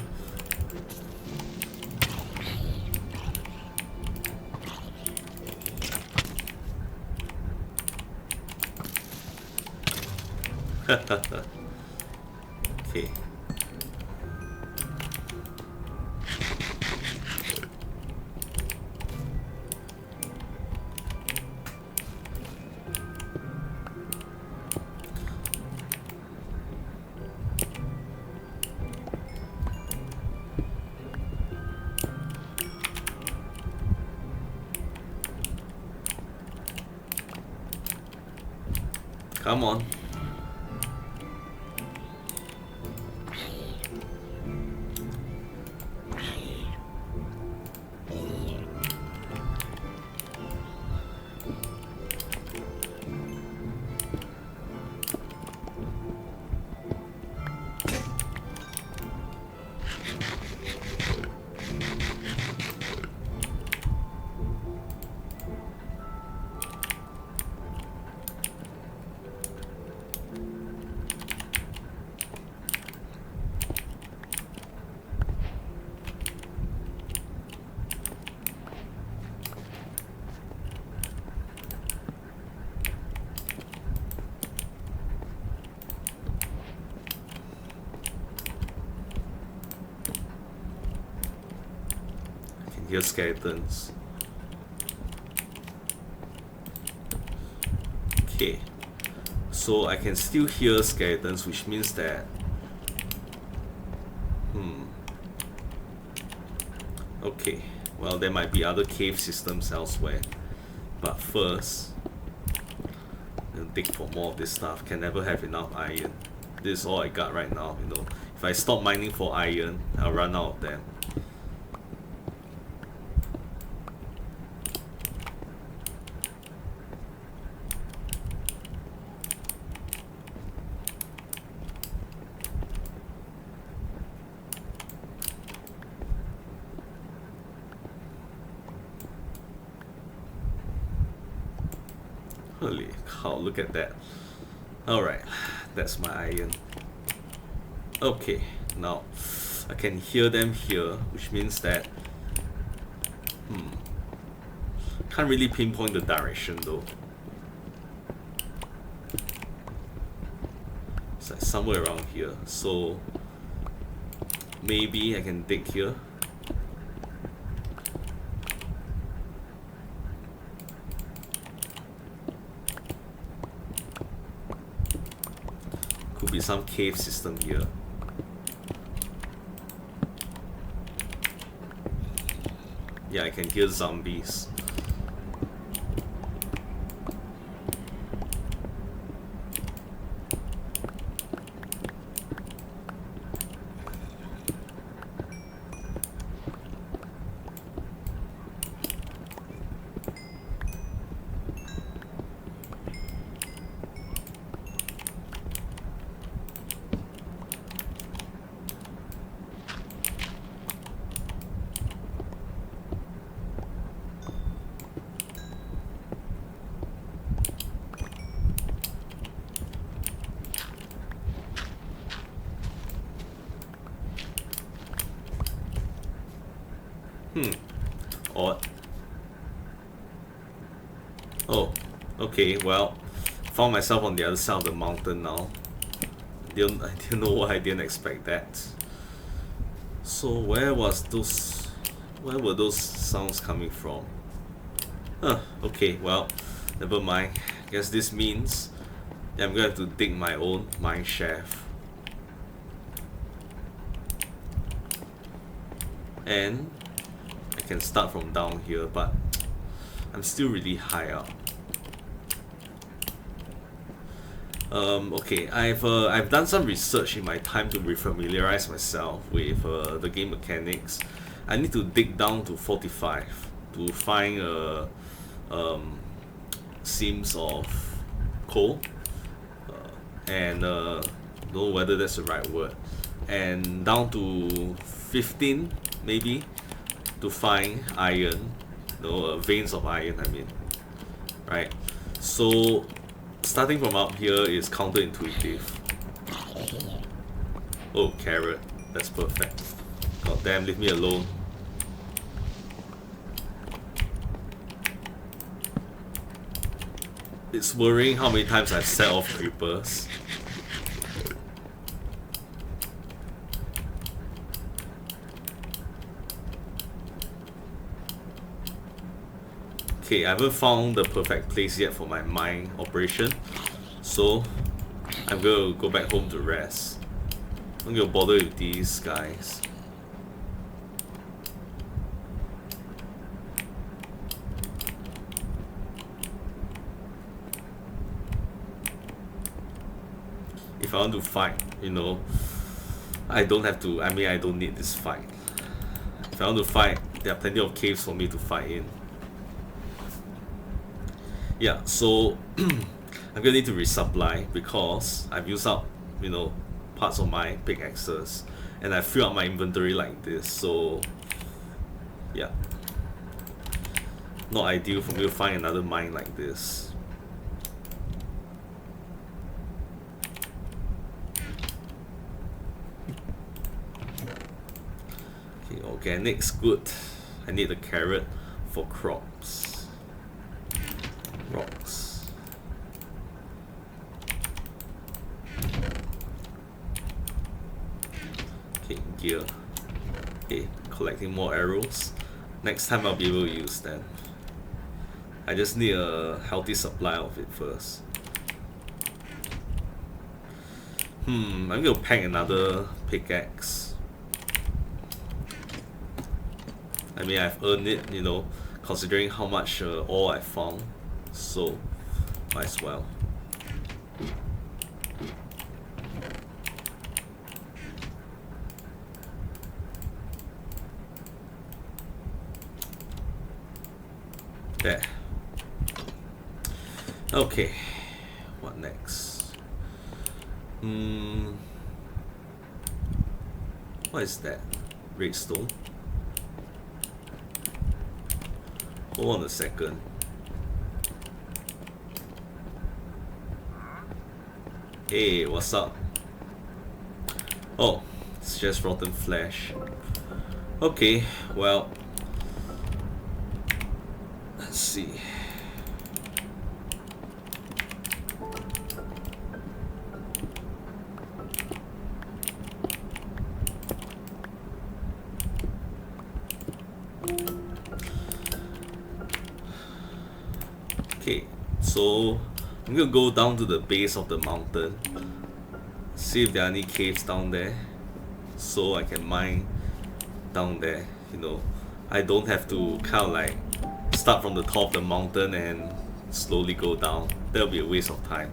Okay. Come on. Hear skeletons. Okay, so I can still hear skeletons, which means that okay, well, there might be other cave systems elsewhere, but first I'm gonna dig for more of this stuff. Can never have enough iron. This is all I got right now, you know. If I stop mining for iron, I'll run out of them. Holy cow, look at that. Alright, that's my iron. Okay, now I can hear them here, which means that can't really pinpoint the direction though. It's like somewhere around here, so maybe I can dig here. Could be some cave system here. Yeah, I can hear zombies. Odd. Oh, okay, well, found myself on the other side of the mountain now. I didn't know why I didn't expect that. So where were those sounds coming from? Okay, well, never mind. Guess this means I'm gonna have to dig my own mine shaft. And I can start from down here, but I'm still really high up. Okay, I've done some research in my time to refamiliarize myself with the game mechanics. I need to dig down to 45 to find seams of coal, and don't know whether that's the right word, and down to 15 maybe to find iron, veins of iron, I mean, right? So starting from up here is counterintuitive. Oh, carrot, that's perfect. God damn, leave me alone. It's worrying how many times I've set off creepers. Okay, I haven't found the perfect place yet for my mine operation, so I'm gonna go back home to rest. I'm gonna bother with these guys. If I want to fight, I don't have to, I mean, I don't need this fight. If I want to fight, there are plenty of caves for me to fight in. Yeah, so I'm gonna need to resupply because I've used up, parts of my pickaxes, and I fill up my inventory like this, so yeah. Not ideal for me to find another mine like this. Okay, organic's good. I need a carrot for crops. Rocks. Okay, gear. Okay, collecting more arrows. Next time I'll be able to use them. I just need a healthy supply of it first. I'm gonna pack another pickaxe. I mean, I've earned it, considering how much ore I found. So, might as well. There. Okay, what next? What is that? Redstone? Hold on a second. Hey, what's up? Oh, it's just rotten flesh. Okay, well, let's see. Okay, so I'm gonna go down to the base of the mountain, see if there are any caves down there, so I can mine down there. I don't have to kind of like start from the top of the mountain and slowly go down. That'll be a waste of time.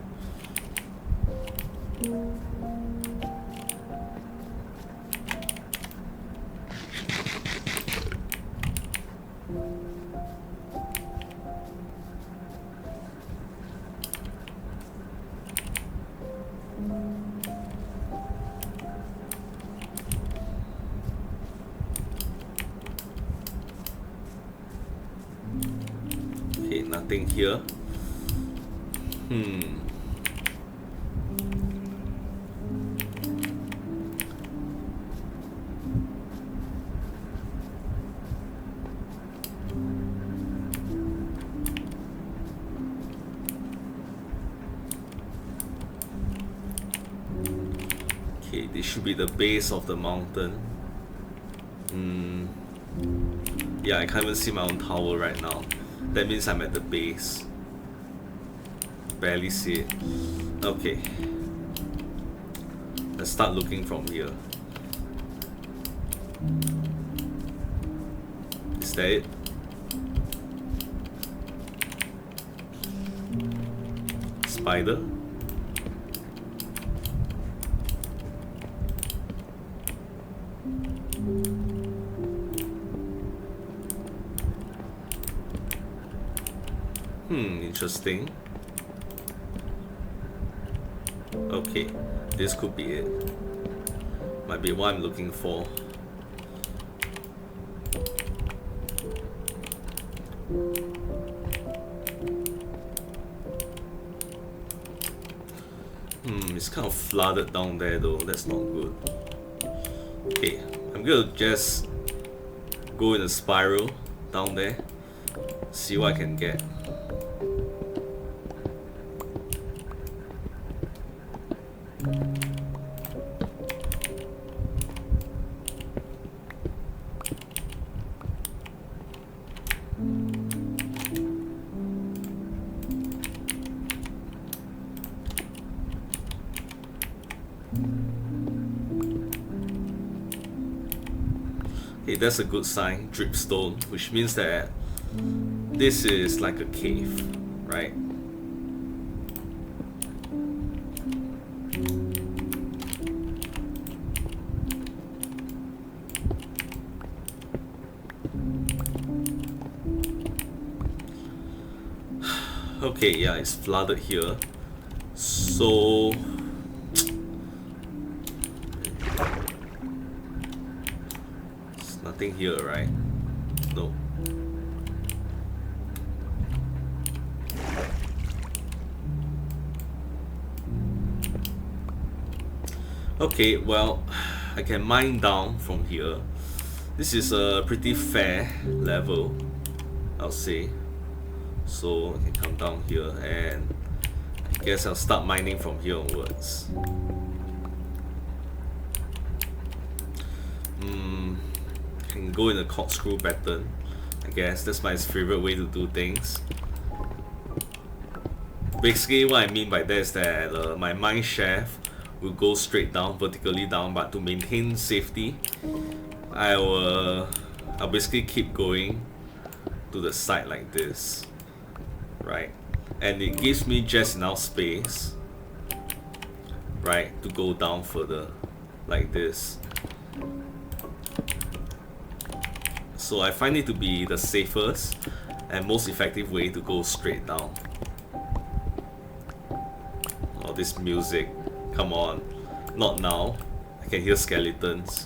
Nothing here. it should be the base of the mountain. Yeah, I can't even see my own tower right now. That means I'm at the base. Barely see it. Okay. Let's start looking from here. Is that it? Spider? Interesting. Okay, this could be it. Might be what I'm looking for. It's kind of flooded down there though, that's not good. Okay, I'm gonna just go in a spiral down there, see what I can get. Okay, that's a good sign, dripstone, which means that this is like a cave, right? Okay, yeah, it's flooded here. So there's nothing here, right? No. Okay, well, I can mine down from here. This is a pretty fair level, I'll say. So I can come down here and I guess I'll start mining from here onwards. Can go in a corkscrew pattern. I guess that's my favorite way to do things. Basically what I mean by that is that my mine shaft will go straight down, vertically down, but to maintain safety, I'll basically keep going to the side like this, right? And it gives me just enough space, right, to go down further like this. So I find it to be the safest and most effective way to go straight down. Oh, this music, come on, not now. I can hear skeletons.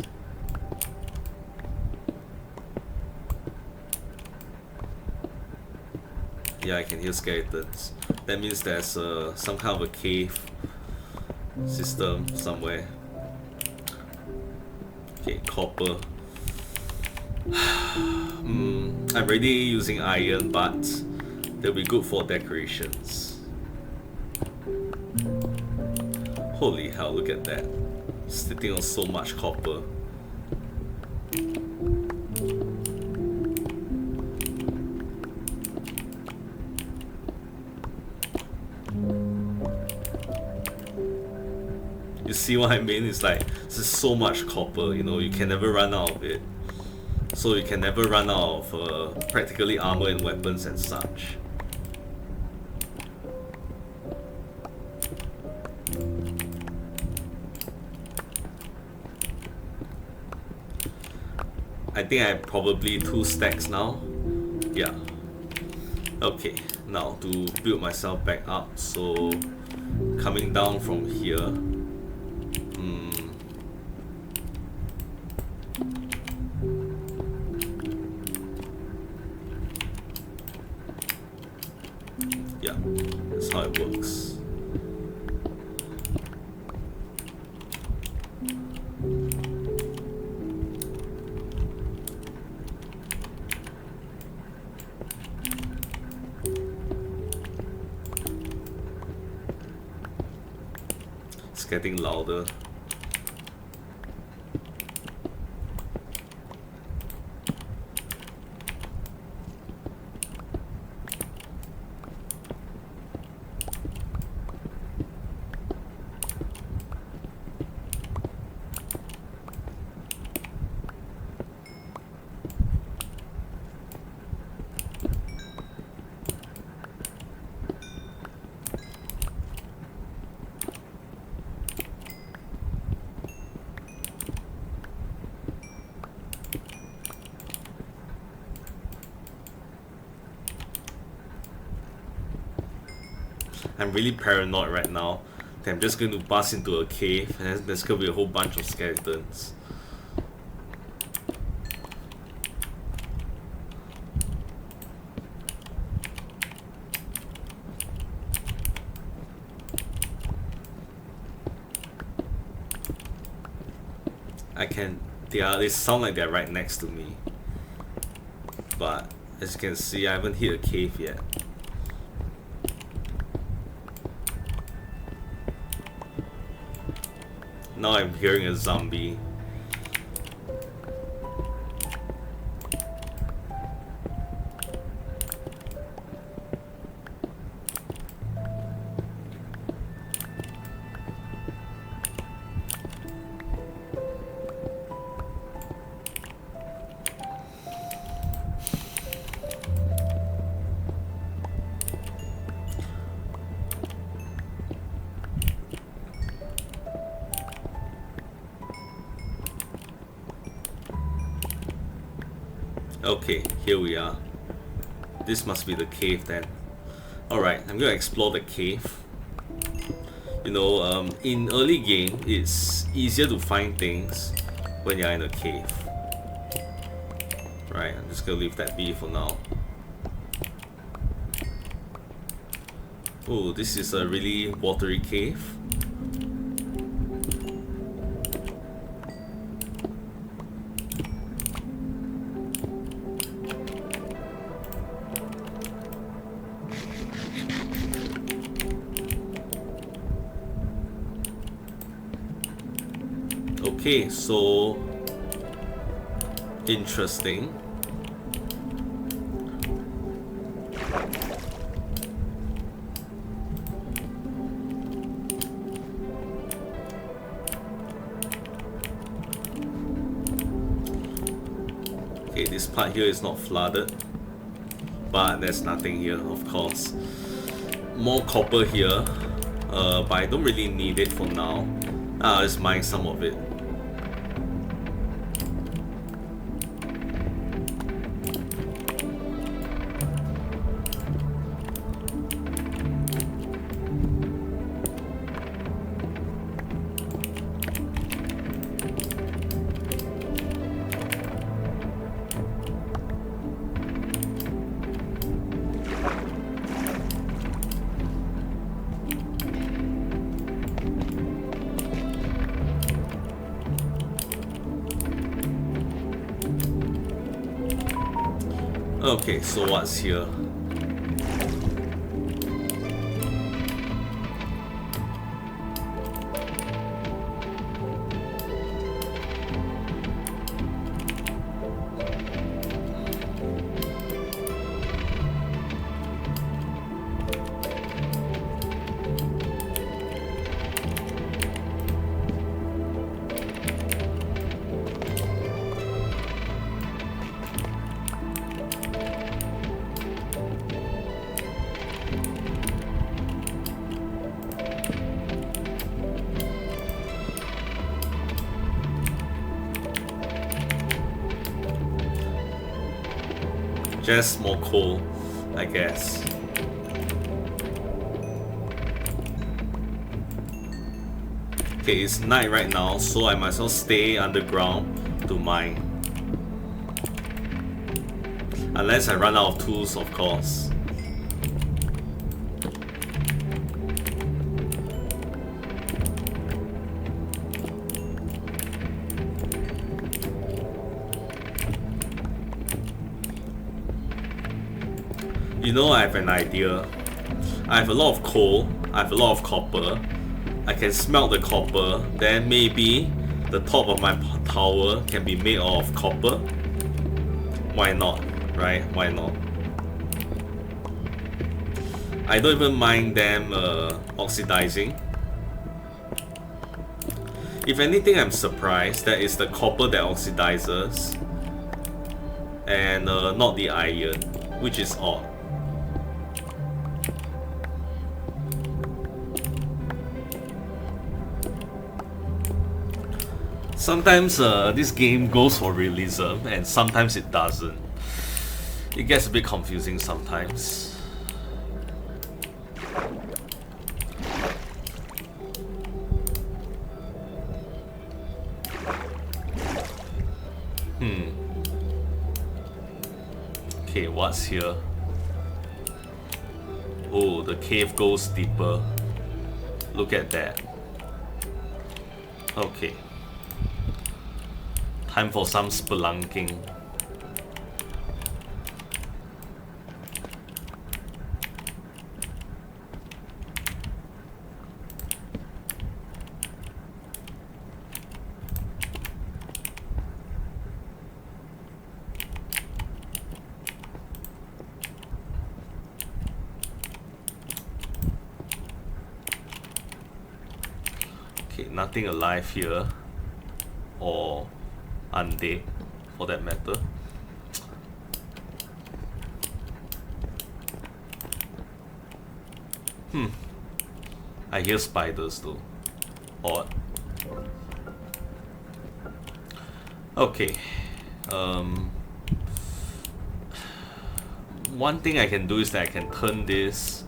Yeah, I can hear skeletons. That means there's some kind of a cave system somewhere. Okay, copper. I'm already using iron, but they'll be good for decorations. Holy hell, look at that. Sitting on so much copper. You see what I mean? It's like, this is so much copper, you know, you can never run out of it. So you can never run out of practically armor and weapons and such. I think I have probably 2 stacks now. Yeah. Okay, now to build myself back up. So coming down from here. Yeah, that's how it works. It's getting louder. I'm really paranoid right now that I'm just going to bust into a cave and there's going to be a whole bunch of skeletons. They sound like they're right next to me. But as you can see, I haven't hit a cave yet. Now I'm hearing a zombie. Okay, here we are. This must be the cave then. Alright, I'm gonna explore the cave. You know, in early game, it's easier to find things when you're in a cave. Right, I'm just gonna leave that be for now. Oh, this is a really watery cave. Okay, so interesting. Okay, this part here is not flooded, but there's nothing here, of course. More copper here, but I don't really need it for now. I'll just mine some of it. Okay, so what's here? Just more coal, I guess. Okay, it's night right now, so I might as well stay underground to mine. Unless I run out of tools, of course. You know, I have an idea. I have a lot of coal, I have a lot of copper. I can smelt the copper, then maybe the top of my tower can be made of copper. Why not, right? Why not? I don't even mind them oxidizing. If anything, I'm surprised that it's the copper that oxidizes and not the iron, which is odd. Sometimes this game goes for realism and sometimes it doesn't. It gets a bit confusing sometimes. Okay, what's here? Oh, the cave goes deeper. Look at that. Okay. Time for some spelunking. Okay, nothing alive here. Or undead, for that matter. I hear spiders though. Odd. Okay. One thing I can do is that I can turn this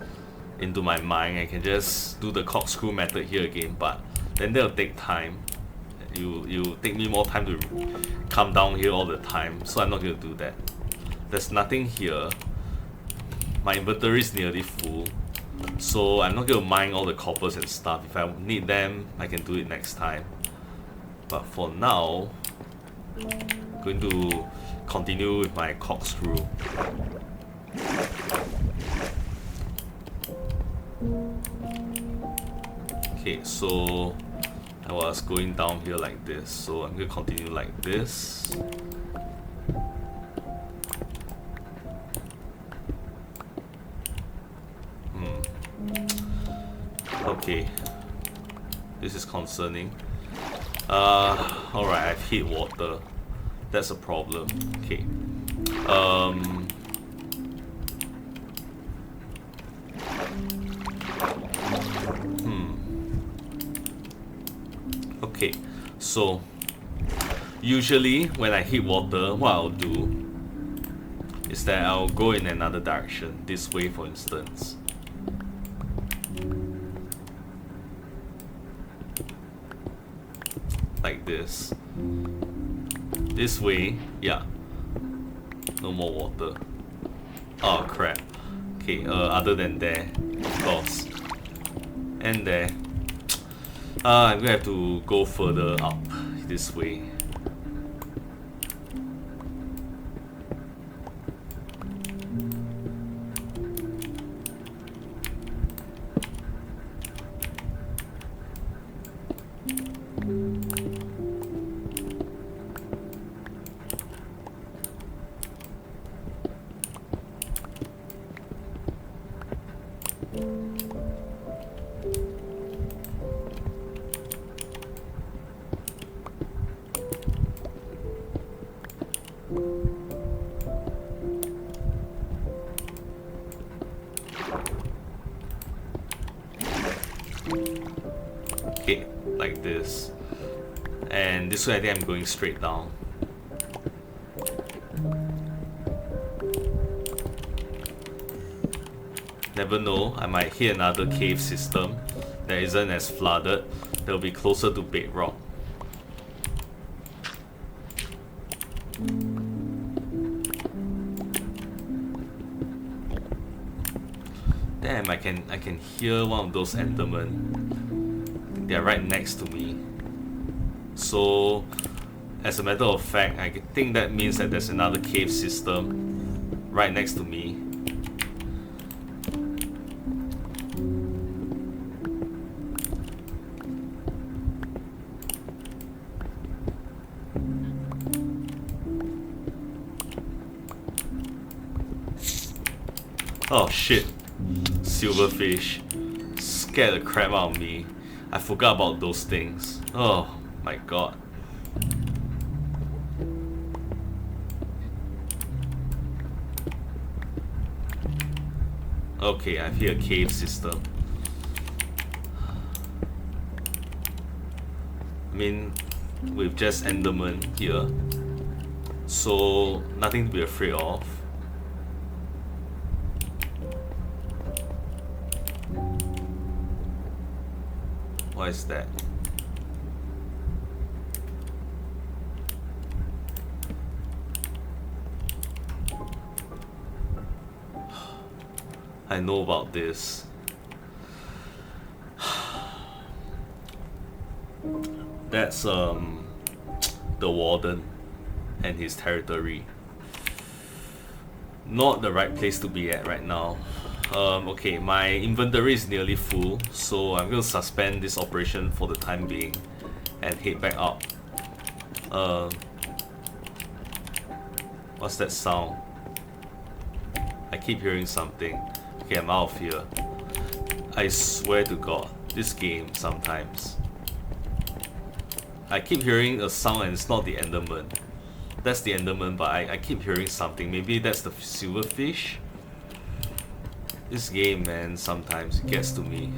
into my mine. I can just do the corkscrew method here again, but then that'll take time. You take me more time to come down here all the time, so I'm not going to do that. There's nothing here. My inventory is nearly full, so I'm not going to mine all the coppers and stuff. If I need them, I can do it next time. But for now, I'm going to continue with my corkscrew. Okay, so I was going down here like this, so I'm going to continue like this. Okay, this is concerning. Alright, I've hit water. That's a problem. Okay. Okay, so usually when I hit water, what I'll do is that I'll go in another direction, this way for instance. Like this. This way, yeah. No more water. Oh crap. Okay, other than there, of course. And there. I'm gonna have to go further up this way. Okay, like this. And this way I think I'm going straight down. Never know, I might hit another cave system that isn't as flooded. That'll be closer to bedrock. Damn, I can hear one of those Endermen. They're right next to me. So, as a matter of fact, I think that means that there's another cave system right next to me. Oh shit. Silverfish. Scared the crap out of me. I forgot about those things. Oh my god. Okay, I've hit a cave system. I mean, with just Enderman here, so nothing to be afraid of. What is that? I know about this. That's the warden and his territory. Not the right place to be at right now. Okay, my inventory is nearly full, so I'm going to suspend this operation for the time being and head back up. What's that sound? I keep hearing something. Okay, I'm out of here. I swear to God, this game sometimes. I keep hearing a sound and it's not the Enderman. That's the Enderman, but I keep hearing something. Maybe that's the silverfish? This game, man, sometimes it gets to me.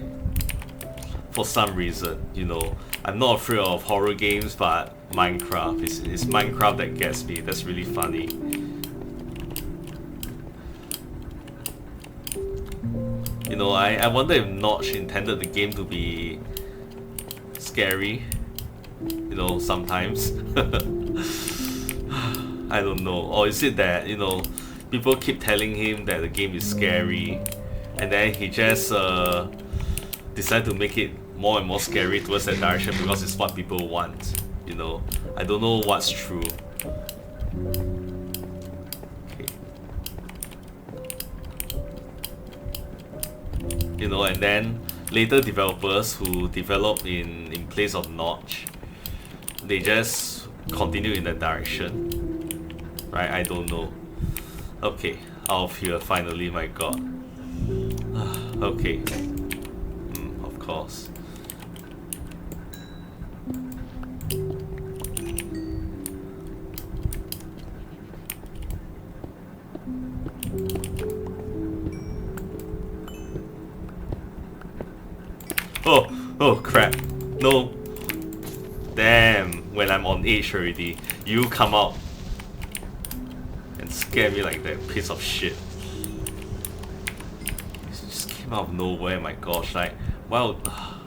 For some reason, you know. I'm not afraid of horror games, but Minecraft. It's Minecraft that gets me. That's really funny. You know, I wonder if Notch intended the game to be scary. You know, sometimes. I don't know. Or is it that, you know, people keep telling him that the game is scary, and then he just decide to make it more and more scary towards that direction because it's what people want. You know, I don't know what's true. Okay. You know, and then later developers who develop in place of Notch, they just continue in that direction. Right, I don't know. Okay, out of here finally, my god. Okay. Of course. Oh crap. No. Damn, when I'm on edge already, you come out and scare me like that piece of shit. It just came out of nowhere, my gosh. Like, well,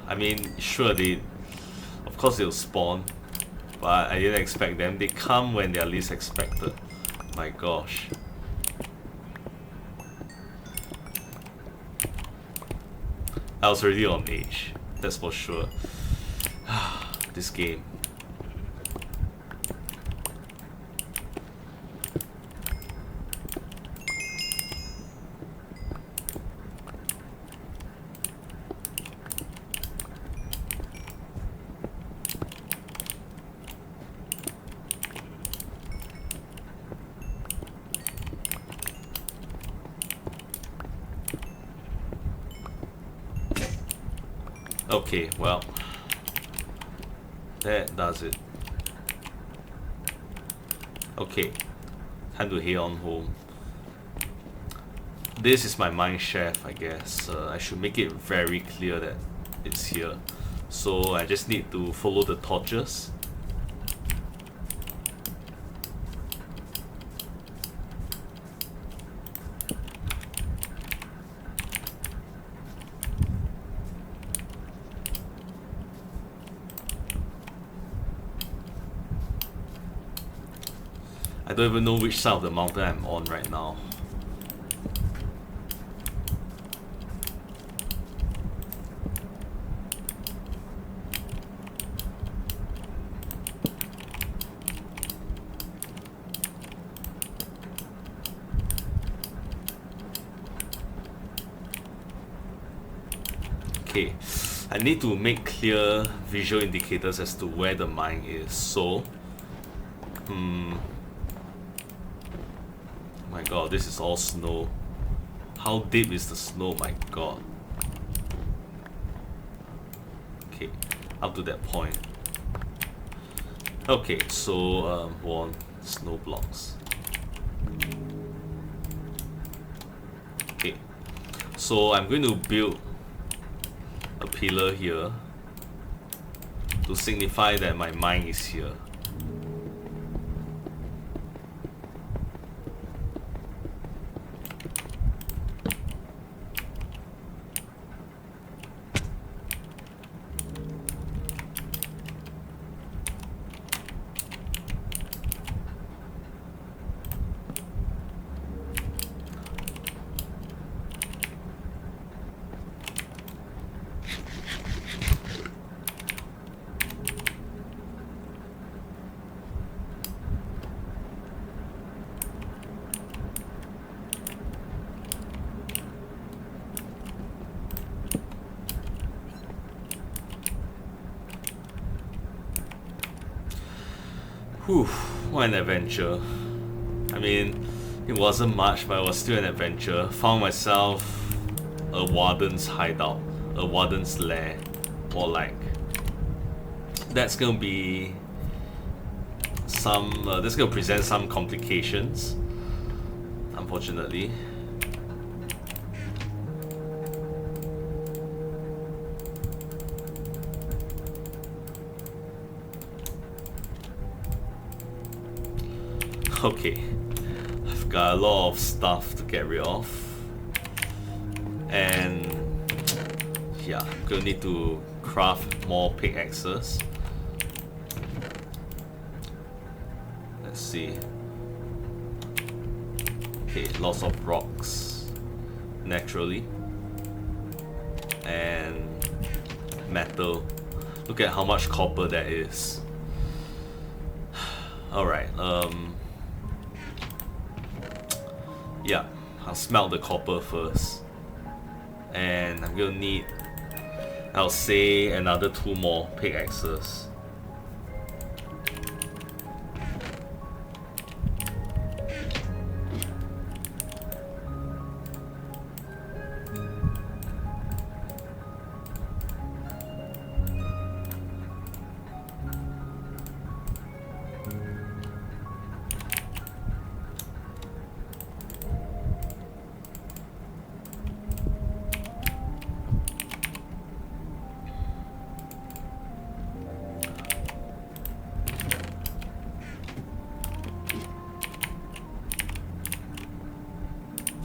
I mean, sure, of course they'll spawn, but I didn't expect them. They come when they're least expected. My gosh. I was already on edge, that's for sure. This game. Okay, well, that does it. Okay, time to head on home. This is my mine shaft, I guess. I should make it very clear that it's here. So I just need to follow the torches. I don't even know which side of the mountain I'm on right now. Okay, I need to make clear visual indicators as to where the mine is. So, my god, this is all snow. How deep is the snow? My god. Okay, up to that point. Okay, so one snow blocks. Okay, so I'm going to build a pillar here to signify that my mine is here. Whew, what an adventure. I mean, it wasn't much, but it was still an adventure. Found myself a warden's hideout, a warden's lair, or like. That's gonna be some. That's gonna present some complications, unfortunately. Okay, I've got a lot of stuff to get rid of, and yeah, I'm gonna need to craft more pickaxes. Let's see. Okay, lots of rocks, naturally, and metal. Look at how much copper that is. Alright, yeah, I'll smelt the copper first. And I'm gonna need, I'll say, another 2 more pickaxes.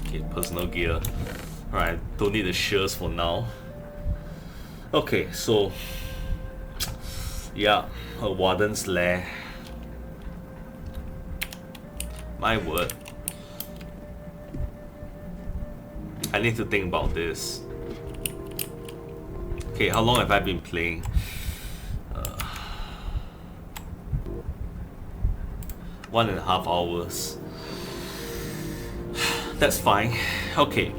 Okay, personal gear. Alright, don't need the shears for now. Okay, so yeah, a warden's lair. My word. I need to think about this. Okay, how long have I been playing? 1.5 hours. That's fine. Okay,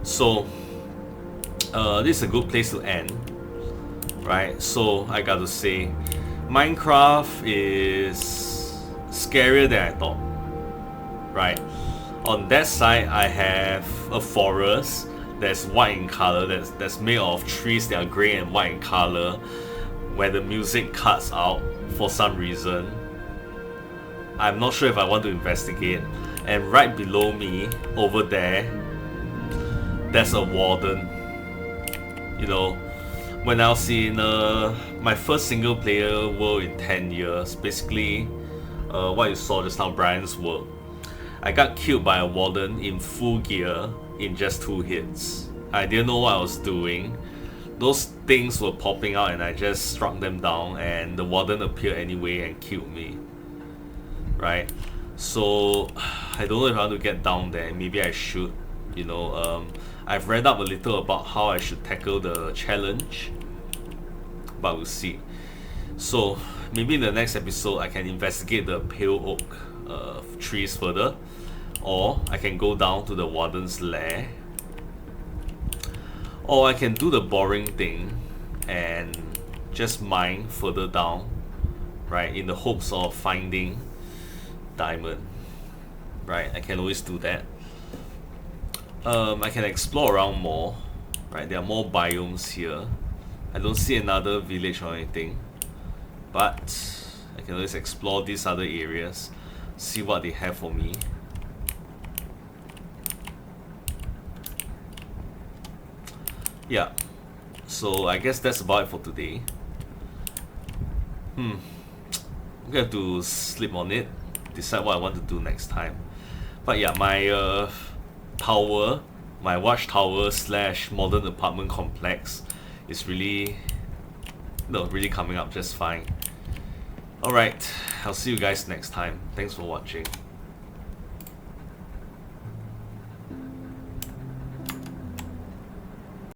so this is a good place to end, right? So I got to say, Minecraft is scarier than I thought, right? On that side, I have a forest that's white in color, that's made of trees that are grey and white in color, where the music cuts out for some reason. I'm not sure if I want to investigate. And right below me, over there, there's a warden. You know, when I was in my first single player world in 10 years, basically what you saw just now, Brian's world, I got killed by a warden in full gear in just 2 hits. I didn't know what I was doing. Those things were popping out and I just struck them down, and the warden appeared anyway and killed me. Right? So I don't know if I want to get down there. Maybe I should. You know, I've read up a little about how I should tackle the challenge, but we'll see. So maybe in the next episode I can investigate the pale oak trees further, or I can go down to the warden's lair, or I can do the boring thing and just mine further down, right, in the hopes of finding diamond. Right, I can always do that. I can explore around more, right? There are more biomes here. I don't see another village or anything, but I can always explore these other areas, see what they have for me. Yeah, so I guess that's about it for today. I'm gonna have to sleep on it, decide what I want to do next time. But yeah, my tower, my watchtower / modern apartment complex is really coming up just fine. Alright, I'll see you guys next time. Thanks for watching.